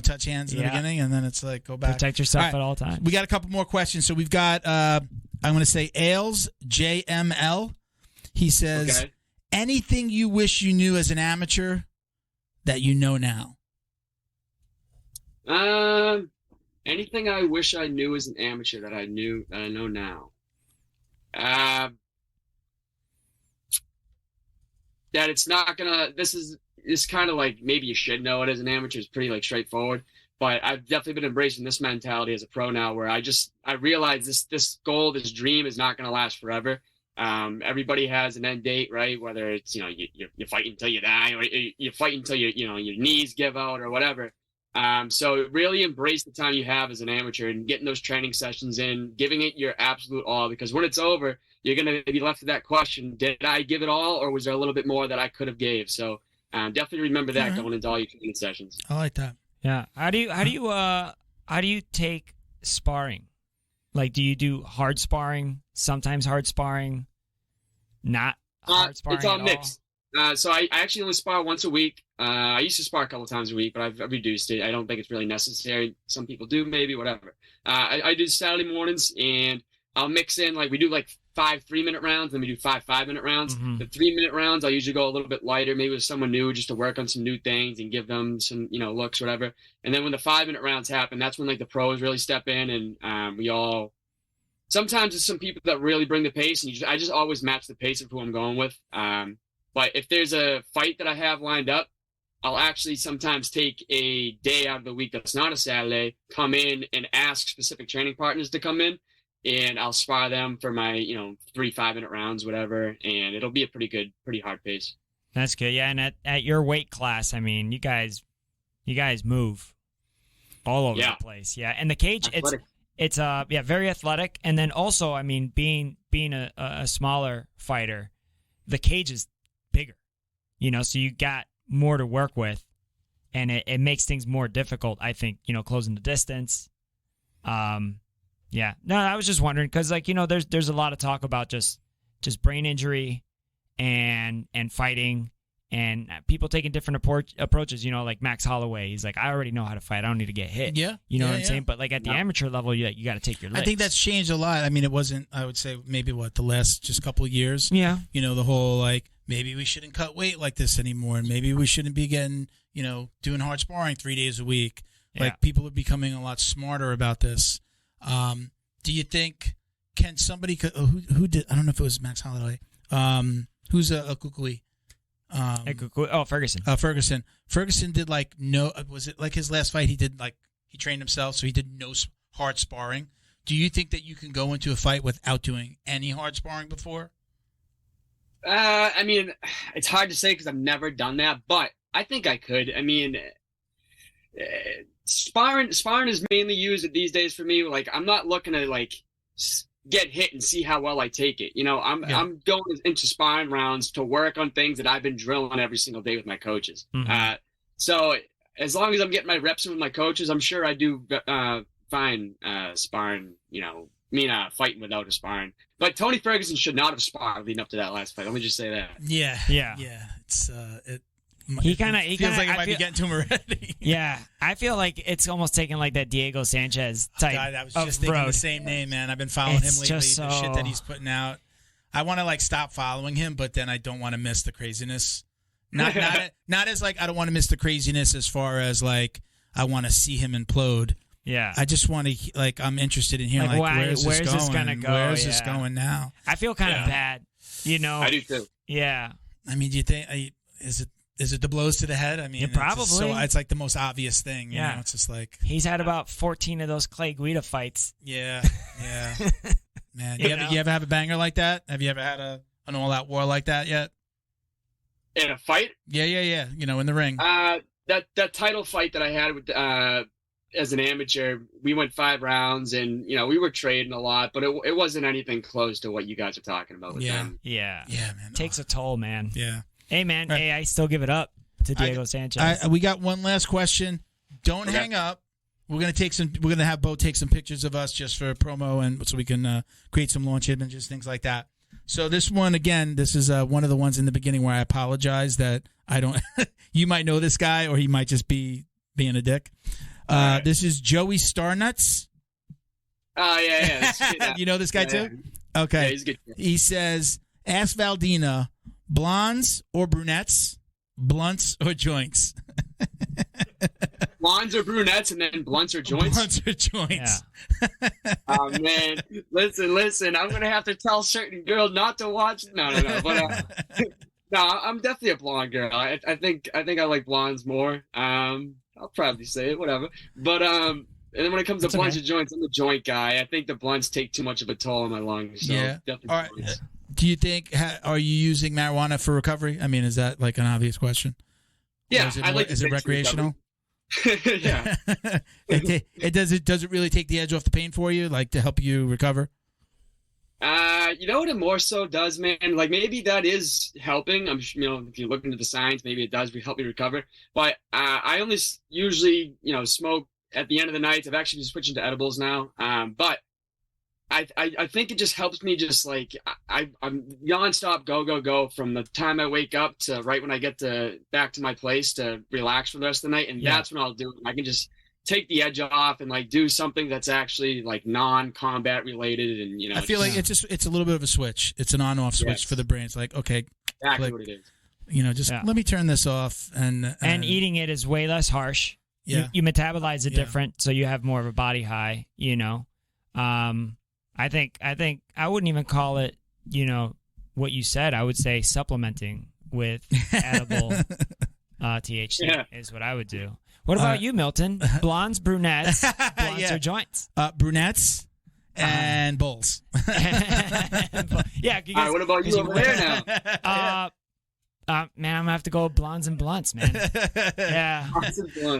touch hands in the beginning, and then it's like, go back. Protect yourself at all times. We got a couple more questions. So we've got, I'm going to say Ailes, JML. He says, anything you wish you knew as an amateur that you know now? Anything I wish I knew as an amateur that I know now? That it's not going to, it's kind of like maybe you should know it as an amateur. It's pretty straightforward, but I've definitely been embracing this mentality as a pro now, where I realize this goal, this dream is not going to last forever. Everybody has an end date, right? Whether it's you fight until you die, or you fight until your knees give out or whatever. So really embrace the time you have as an amateur and getting those training sessions in, giving it your absolute all, because when it's over, you're going to be left with that question: did I give it all, or was there a little bit more that I could have gave? So. Definitely remember that going into all your training sessions. I like that. Yeah. How do you take sparring? Like, do you do hard sparring? Sometimes hard sparring, not hard sparring. It's all mixed. So I actually only spar once a week. I used to spar a couple times a week, but I've reduced it. I don't think it's really necessary. Some people do, maybe, whatever. I do Saturday mornings, and I'll mix in we do 5 3-minute rounds, then we do 5 5-minute rounds. Mm-hmm. The 3-minute rounds, I'll usually go a little bit lighter, maybe with someone new, just to work on some new things and give them some, looks, whatever. And then when the 5-minute rounds happen, that's when the pros really step in, and we all. Sometimes there's some people that really bring the pace, and I just always match the pace of who I'm going with. But if there's a fight that I have lined up, I'll actually sometimes take a day out of the week that's not a Saturday, come in and ask specific training partners to come in. And I'll spar them for my, 3 5-minute rounds, whatever, and it'll be a pretty hard pace. That's good, yeah. And at your weight class, I mean, you guys move all over the place, yeah. And the cage, athletic. it's very athletic. And then also, I mean, being a smaller fighter, the cage is bigger, so you got more to work with, and it makes things more difficult. I think, closing the distance. Yeah. No, I was just wondering because, there's a lot of talk about just brain injury and fighting and people taking different approaches, like Max Holloway. He's like, I already know how to fight. I don't need to get hit. Yeah. You know what I'm saying? But, at the amateur level, you got to take your licks. I think that's changed a lot. I mean, it wasn't, I would say, maybe, the last just couple of years. Yeah. The whole, maybe we shouldn't cut weight like this anymore, and maybe we shouldn't be getting, doing hard sparring 3 days a week. People are becoming a lot smarter about this. Do you think somebody who did? I don't know if it was Max Holloway. Who's a Kukui? Ferguson. Ferguson. Ferguson did was it his last fight? He did He trained himself, so he did no hard sparring. Do you think that you can go into a fight without doing any hard sparring before? I mean, it's hard to say because I've never done that, but I think I could. I mean, sparring is mainly used these days for me. Like, I'm not looking to like get hit and see how well I take it. You know, I'm going into sparring rounds to work on things that I've been drilling every single day with my coaches. Mm-hmm. So as long as I'm getting my reps in with my coaches, I'm sure I do fine sparring. You know, fighting without a sparring. But Tony Ferguson should not have sparred leading up to that last fight. Let me just say that. Yeah. It's He kind of feels like it might be getting to him already. Yeah, I feel like it's almost taken like that Diego Sanchez type. God, I was just thinking road. the same name, man. I've been following him lately. Just The shit that he's putting out. I want to like stop following him, but then I don't want to miss the craziness. Not as like I don't want to miss the craziness as far as like I want to see him implode. Yeah, I just want to like I'm interested in hearing like where's this gonna go? Where's this going now? I feel kind of bad, you know. I do too. Yeah. I mean, do you think is it the blows to the head? I mean, Yeah, probably. It's like the most obvious thing. You know? It's just like he's had about 14 of those Clay Guida fights. Yeah. Man, you ever have a banger like that? Have you ever had an all-out war like that yet? In a fight? Yeah. You know, in the ring. That title fight that I had with as an amateur, we went 5 rounds, and you know we were trading a lot, but it wasn't anything close to what you guys are talking about with them. Yeah, man. Takes a toll, man. Yeah. Hey, man. Right. Hey, I still give it up to Diego Sanchez. We got one last question. Don't hang up. We're gonna have Bo take some pictures of us just for promo and so we can create some launch images, things like that. So this one again, this is one of the ones in the beginning where I apologize that I don't. You might know this guy, or he might just be being a dick. Right. This is Joey Starnuts. Oh yeah. You know this guy too? Okay. Yeah, he's good. He says, "Ask Valdina, blondes or brunettes, blunts or joints." Blondes or brunettes, and then blunts or joints. Blunts or joints. Yeah. Oh man, listen. I'm gonna have to tell certain girls not to watch. No. But no, I'm definitely a blonde girl. I think I like blondes more. I'll probably say it, whatever. But and then when it comes to blunts or joints, I'm the joint guy. I think the blunts take too much of a toll on my lungs. So definitely. All right. Blunts. Do you think are you using marijuana for recovery? I mean, is that like an obvious question? Yeah, is it recreational? Yeah. Does it really take the edge off the pain for you, like to help you recover? You know what it more so does, man? Like maybe that is helping. If you look into the science, maybe it does help me recover. But I only usually, smoke at the end of the night. I've actually been switching to edibles now. But I think it just helps me just like I'm nonstop go from the time I wake up to right when I get back to my place to relax for the rest of the night. And that's when I'll do it. I can just take the edge off and like do something that's actually like non-combat related. And, I feel like it's a little bit of a switch. It's an on-off switch for the brain. It's like, okay, exactly what it is. Let me turn this off. And eating it is way less harsh. Yeah. You metabolize it different. So you have more of a body high, I think I wouldn't even call it, what you said. I would say supplementing with edible THC is what I would do. What about you, Milton? Blondes, brunettes, blunts or joints? Brunettes and bowls. Yeah. All right, what about you over there now? Man, I'm going to have to go blondes and blunts, man. Yeah.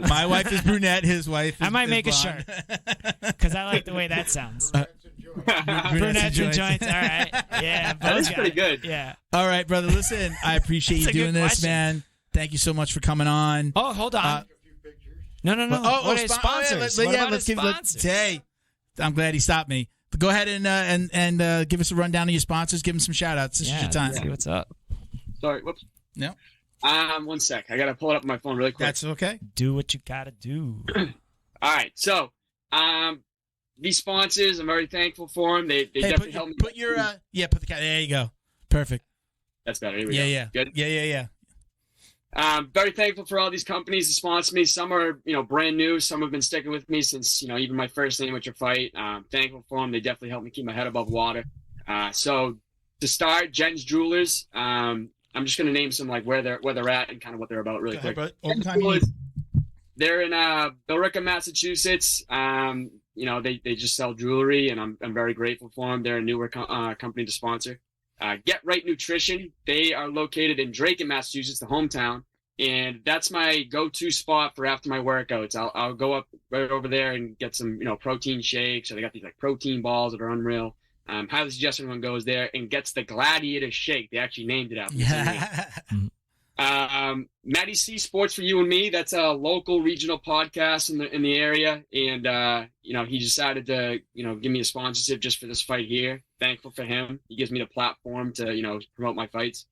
My wife is brunette. His wife is I might make blonde. a shirt because I like the way that sounds. Brunettes and joints. All right. Yeah. That's pretty good. Yeah. All right, brother. Listen, I appreciate you doing this, man. Thank you so much for coming on. Oh, hold on. No. Sponsors. Let's give sponsors? Hey, I'm glad he stopped me. But go ahead and give us a rundown of your sponsors. Give them some shout outs. This is your time. See what's up. Sorry. Whoops. No. 1 sec. I got to pull it up on my phone really quick. That's okay. Do what you got to do. All right. So, these sponsors, I'm very thankful for them. They definitely help me. Put your put the cat. There you go. Perfect. That's better. Here we go. Yeah. Good. Yeah. Very thankful for all these companies that sponsor me. Some are, brand new. Some have been sticking with me since, even my first amateur fight. Thankful for them. They definitely helped me keep my head above water. So to start, Jen's Jewelers. I'm just going to name some like where they're at and kind of what they're about really quick. they're in Billerica, Massachusetts. They just sell jewelry, and I'm very grateful for them. They're a newer company to sponsor. Get Right Nutrition. They are located in Drayton, Massachusetts, the hometown, and that's my go-to spot for after my workouts. I'll go up right over there and get some protein shakes. So they got these like protein balls that are unreal. Highly suggest everyone goes there and gets the Gladiator shake. They actually named it after me. Matty C Sports for You and Me. That's a local regional podcast in the area, and he decided to give me a sponsorship just for this fight here. Thankful for him. He gives me the platform to promote my fights.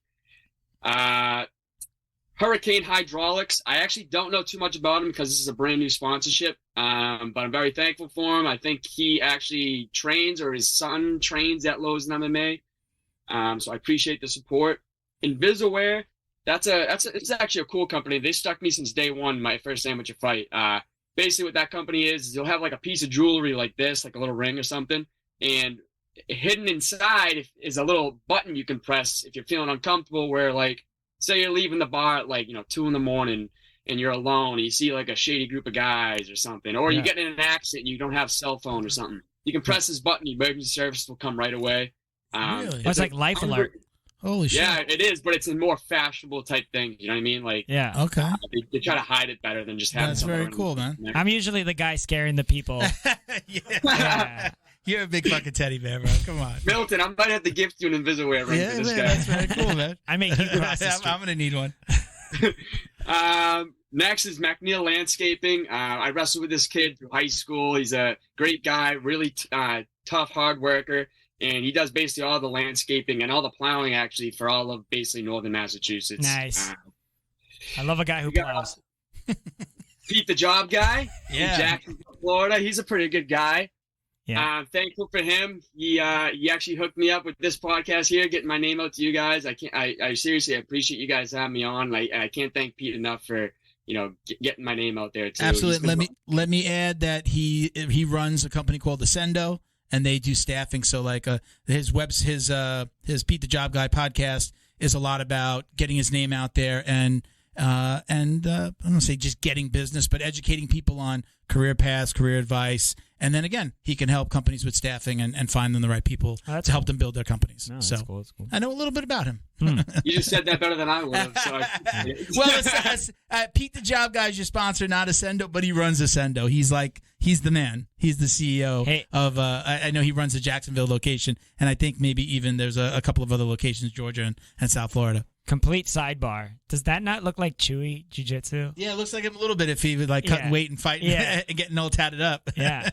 Hurricane Hydraulics. I actually don't know too much about him because this is a brand new sponsorship, but I'm very thankful for him. I think he actually trains, or his son trains, at Lauzon MMA. So I appreciate the support. Invisaware. It's actually a cool company. They stuck me since day one, my first amateur fight. Basically what that company is you'll have like a piece of jewelry like this, like a little ring or something, and hidden inside is a little button you can press if you're feeling uncomfortable, where like, say you're leaving the bar at like 2 a.m. and you're alone and you see like a shady group of guys or something, or you get in an accident and you don't have cell phone or something. You can press this button, emergency service will come right away. Really? It's like life alert. Holy shit. Yeah, it is, but it's a more fashionable type thing. You know what I mean? Like, yeah. Okay. They try to hide it better than just having. That's very cool, man. I'm usually the guy scaring the people. Yeah. You're a big fucking teddy bear, bro. Come on. Milton, I might have to gift you an Invisaware ring for this guy. That's very cool, man. I make you cross the street. I'm going to need one. Next is McNeil Landscaping. I wrestled with this kid through high school. He's a great guy, really tough, hard worker. And he does basically all the landscaping and all the plowing, actually, for all of basically northern Massachusetts. Nice. I love a guy who plows. Pete the Job Guy in Jacksonville, Florida. He's a pretty good guy. Yeah. Thankful for him. He actually hooked me up with this podcast here, getting my name out to you guys. I seriously appreciate you guys having me on. I can't thank Pete enough for getting my name out there too. Absolutely. Let me add that he runs a company called Ascendo, and they do staffing. So like his Pete the Job Guy podcast is a lot about getting his name out there and I don't want to say just getting business, but educating people on career paths, career advice. And then again, he can help companies with staffing and find them the right people to help them build their companies. No, so that's cool. I know a little bit about him. You just said that better than I would have. So well, Pete the Job Guy is your sponsor, not Ascendo, but he runs Ascendo. He's the man. He's the CEO of, I know he runs the Jacksonville location, and I think maybe even there's a couple of other locations, Georgia and South Florida. Complete sidebar. Does that not look like Chewy jiu-jitsu? Yeah, it looks like him a little bit if he was like cutting weight and fighting and getting all tatted up. Yeah.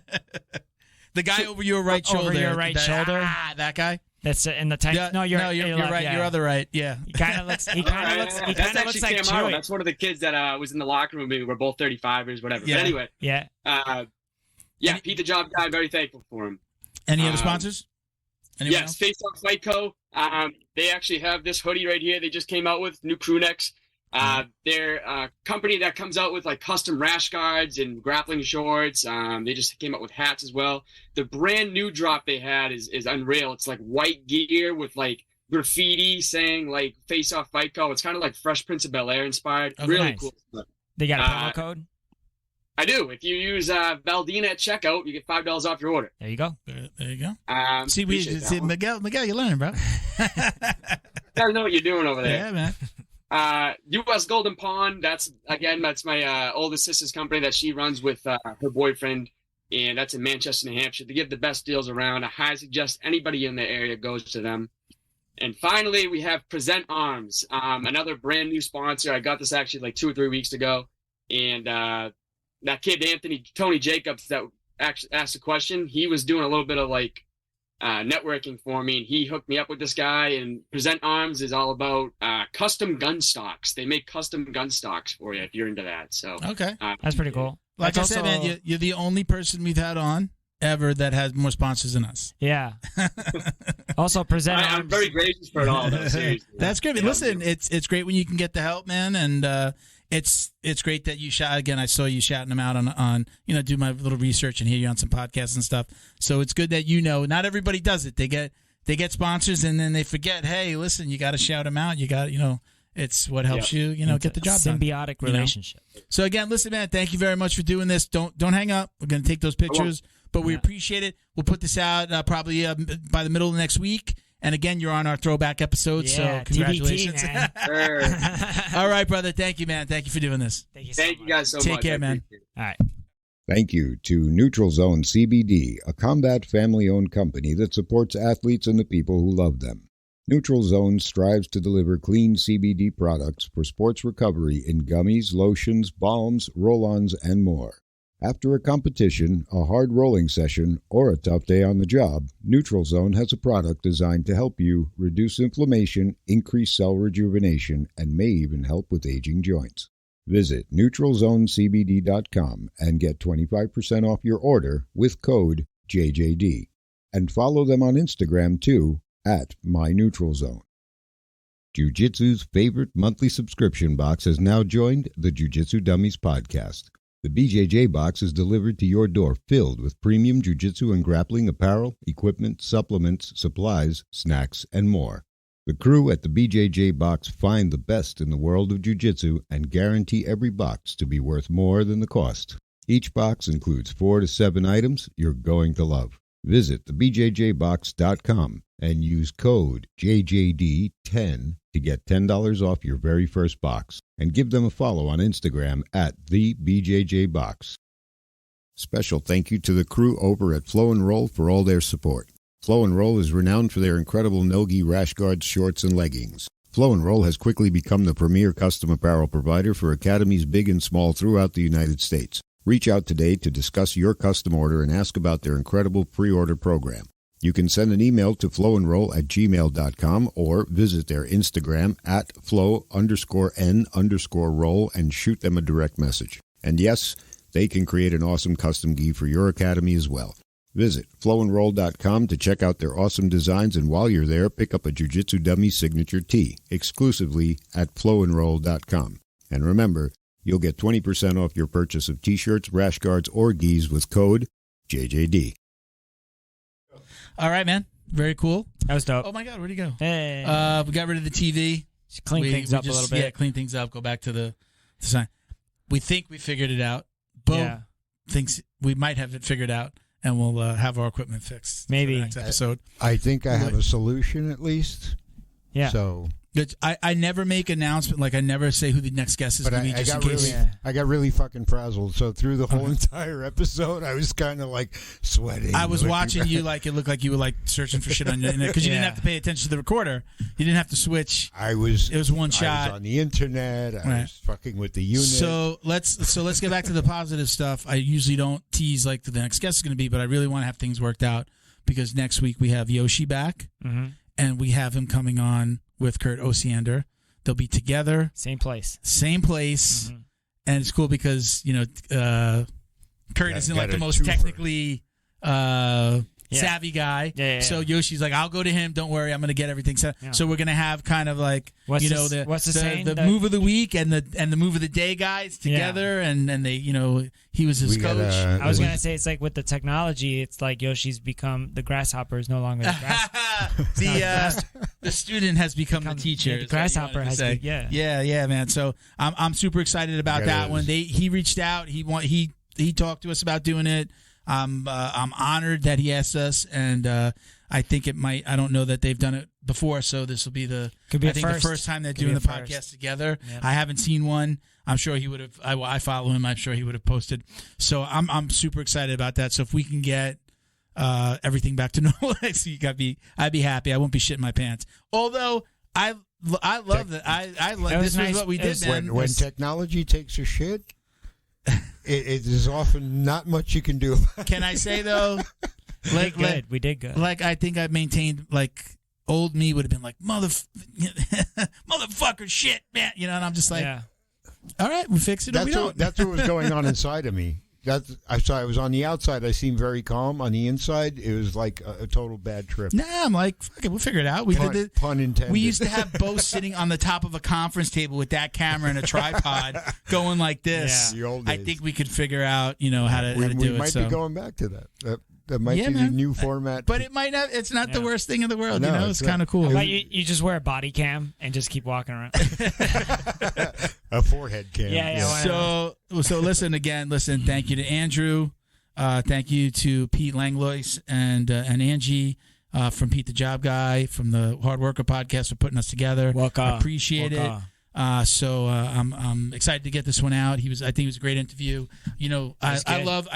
The guy over your right shoulder. Over your right shoulder. That guy. That's in the tank. No, you're right. Yeah. Your other right. Yeah. He kind of looks. He kind of looks like Chewy. That's one of the kids that was in the locker room. We're both 35ers, whatever. Yeah. But anyway. Yeah. Pete the Job Guy. Very thankful for him. Any other sponsors? Anyone else? Face Off Fight Co. They actually have this hoodie right here. They just came out with new crew necks. They're a company that comes out with like custom rash guards and grappling shorts. They just came out with hats as well. The brand new drop they had is unreal. It's like white gear with like graffiti saying like Face Off Fight Co. It's kind of like Fresh Prince of Bel-Air inspired. Oh, really nice. cool. They got a promo code? I do. If you use Valdina at checkout, you get $5 off your order. There you go. There you go. See, Miguel, you're learning, bro. Gotta know what you're doing over there. Yeah, man. U.S. Golden Pond. That's my oldest sister's company that she runs with her boyfriend, and that's in Manchester, New Hampshire. They give the best deals around. I highly suggest anybody in the area goes to them. And finally, we have Present Arms, another brand new sponsor. I got this actually like 2 or 3 weeks ago, and that kid Tony Jacobs that actually asked a question, he was doing a little bit of like networking for me, and he hooked me up with this guy. And Present Arms is all about custom gun stocks. They make custom gun stocks for you if you're into that. So okay, that's pretty cool. Like I said, man, you're the only person we've had on ever that has more sponsors than us. Yeah. Also, Present Arms. I'm very gracious for it all, though. Seriously. That's great. Listen, it's great when you can get the help, man, and it's great that you shout again. I saw you shouting them out on do my little research and hear you on some podcasts and stuff. So it's good that not everybody does it. They get sponsors and then they forget. Hey, listen, you got to shout them out. You got It's what helps you, get the job done. Symbiotic relationship. So again, listen, man, thank you very much for doing this. Don't hang up. We're going to take those pictures, but we appreciate it. We'll put this out probably by the middle of next week. And again, you're on our throwback episode, so congratulations. TBT, Sure. All right, brother. Thank you, man. Thank you for doing this. Thank you so much. You guys so much. Take care, man. All right. Thank you to Neutral Zone CBD, a combat family-owned company that supports athletes and the people who love them. Neutral Zone strives to deliver clean CBD products for sports recovery in gummies, lotions, balms, roll-ons, and more. After a competition, a hard rolling session, or a tough day on the job, Neutral Zone has a product designed to help you reduce inflammation, increase cell rejuvenation, and may even help with aging joints. Visit NeutralZoneCBD.com and get 25% off your order with code JJD. And follow them on Instagram too, at MyNeutralZone. Jiu-Jitsu's favorite monthly subscription box has now joined the Jiu-Jitsu Dummies podcast. The BJJ box is delivered to your door filled with premium jiu-jitsu and grappling apparel, equipment, supplements, supplies, snacks, and more. The crew at the BJJ box find the best in the world of jiu-jitsu and guarantee every box to be worth more than the cost. Each box includes 4 to 7 items you're going to love. Visit thebjjbox.com and use code JJD10 to get $10 off your very first box. And give them a follow on Instagram at TheBJJBox. Special thank you to the crew over at Flow and Roll for all their support. Flow and Roll is renowned for their incredible no-gi rash guards, shorts, and leggings. Flow and Roll has quickly become the premier custom apparel provider for academies big and small throughout the United States. Reach out today to discuss your custom order and ask about their incredible pre-order program. You can send an email to flowandroll@gmail.com or visit their Instagram at flow_n_roll and shoot them a direct message. And yes, they can create an awesome custom gi for your academy as well. Visit flowandroll.com to check out their awesome designs, and while you're there, pick up a Jiu-Jitsu Dummy signature tee exclusively at flowandroll.com. And remember, you'll get 20% off your purchase of t-shirts, rash guards, or gis with code JJD. All right, man. Very cool. That was dope. Oh, my God. Where'd he go? Hey. We got rid of the TV. Just clean things up a little bit. Yeah, clean things up. Go back to the design. We think we figured it out. Bo thinks we might have it figured out, and we'll have our equipment fixed. Maybe. For the next episode. I think I have a solution at least. Yeah. So I never make announcement, like I never say who the next guest is going to be, just in case. I got really fucking frazzled. So through the whole entire episode, I was kind of like sweating. I was watching you like it looked like you were like searching for shit on the internet because you didn't have to pay attention to the recorder. You didn't have to switch. It was one shot. I was on the internet. I was fucking with the unit. So let's get back to the positive stuff. I usually don't tease like the next guest is going to be, but I really want to have things worked out because next week we have Yoshi back, and we have him coming on with Kurt Osiander. They'll be together. Same place. And it's cool because, Kurt isn't like the most technically savvy guy. Yeah. So Yoshi's like, I'll go to him. Don't worry. I'm going to get everything set. Yeah. So we're going to have kind of like, the move of the week and the move of the day guys together. And they, he was his coach. I was going to say, it's like with the technology, it's like Yoshi's become the grasshopper is no longer the grasshopper. The student has become the teacher. The grasshopper has been, Yeah, man. So I'm super excited about that one. He reached out. He talked to us about doing it. I'm honored that he asked us, and I think it might. I don't know that they've done it before, so this will be the first time they're doing the podcast together. Yep. I haven't seen one. I'm sure he would have. I follow him. I'm sure he would have posted. So I'm super excited about that. So if we can get everything back to normal, I'd be happy. I won't be shitting my pants. Although I love that. I love this is what we did, man. When technology takes a shit. It is often not much you can do. Can I say though, we did good. Like I think I maintained like old me would have been like motherfucker shit, man. And I'm just like, all right, we fix it. That's what was going on inside of me. I was on the outside. I seemed very calm. On the inside, it was like a total bad trip. Nah, I'm like, fuck it, we'll figure it out. We did it. Pun intended. We used to have Bo sitting on the top of a conference table with that camera and a tripod going like this. Yeah. The old days. I think we could figure out, how to do it. We might be going back to that. That might be the new format. But it might not. It's not the worst thing in the world. No, it's kind of cool. How about you just wear a body cam and just keep walking around? A forehead cam. Yeah. So listen. Thank you to Andrew. Thank you to Pete Langlois and Angie from Pete the Job Guy from the Hard Worker podcast for putting us together. I appreciate it. So I'm excited to get this one out. I think it was a great interview. I love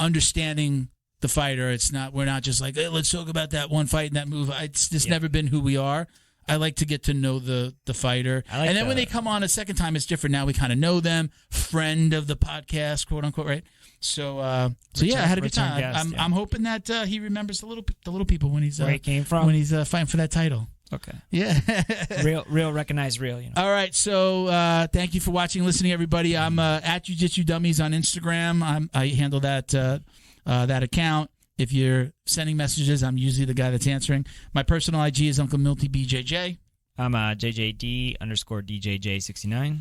understanding the fighter. We're not just like, hey, let's talk about that one fight and that move. It's just never been who we are. I like to get to know the fighter. And then when they come on a second time, it's different. Now we kind of know them. Friend of the podcast, quote unquote, right? So I had a good time. Guest, I'm hoping that he remembers the little people when he's where he came from, when he's fighting for that title. Okay. Yeah. real recognize real. All right. So thank you for watching and listening, everybody. I'm at Jiu-Jitsu Dummies on Instagram. I handle that account. If you're sending messages, I'm usually the guy that's answering. My personal IG is Uncle Milty BJJ. I'm JJD_DJJ69.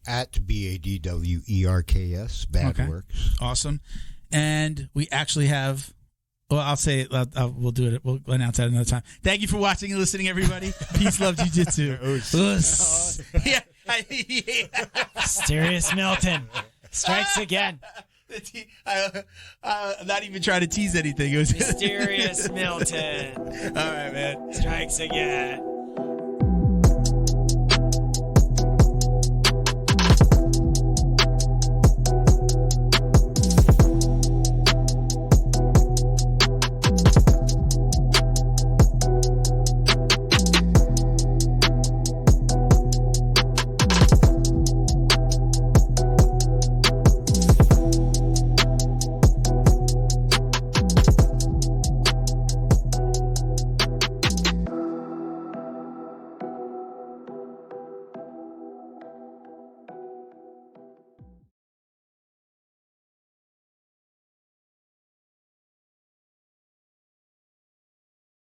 At BADWERKS. Bad Works. Awesome. And we actually have... Well, I'll say it. We'll do it. We'll announce that another time. Thank you for watching and listening, everybody. Peace, love, jiu-jitsu. Yeah. Mysterious Milton strikes again. I'm not even trying to tease anything. It was Mysterious Milton. All right, man. Strikes again.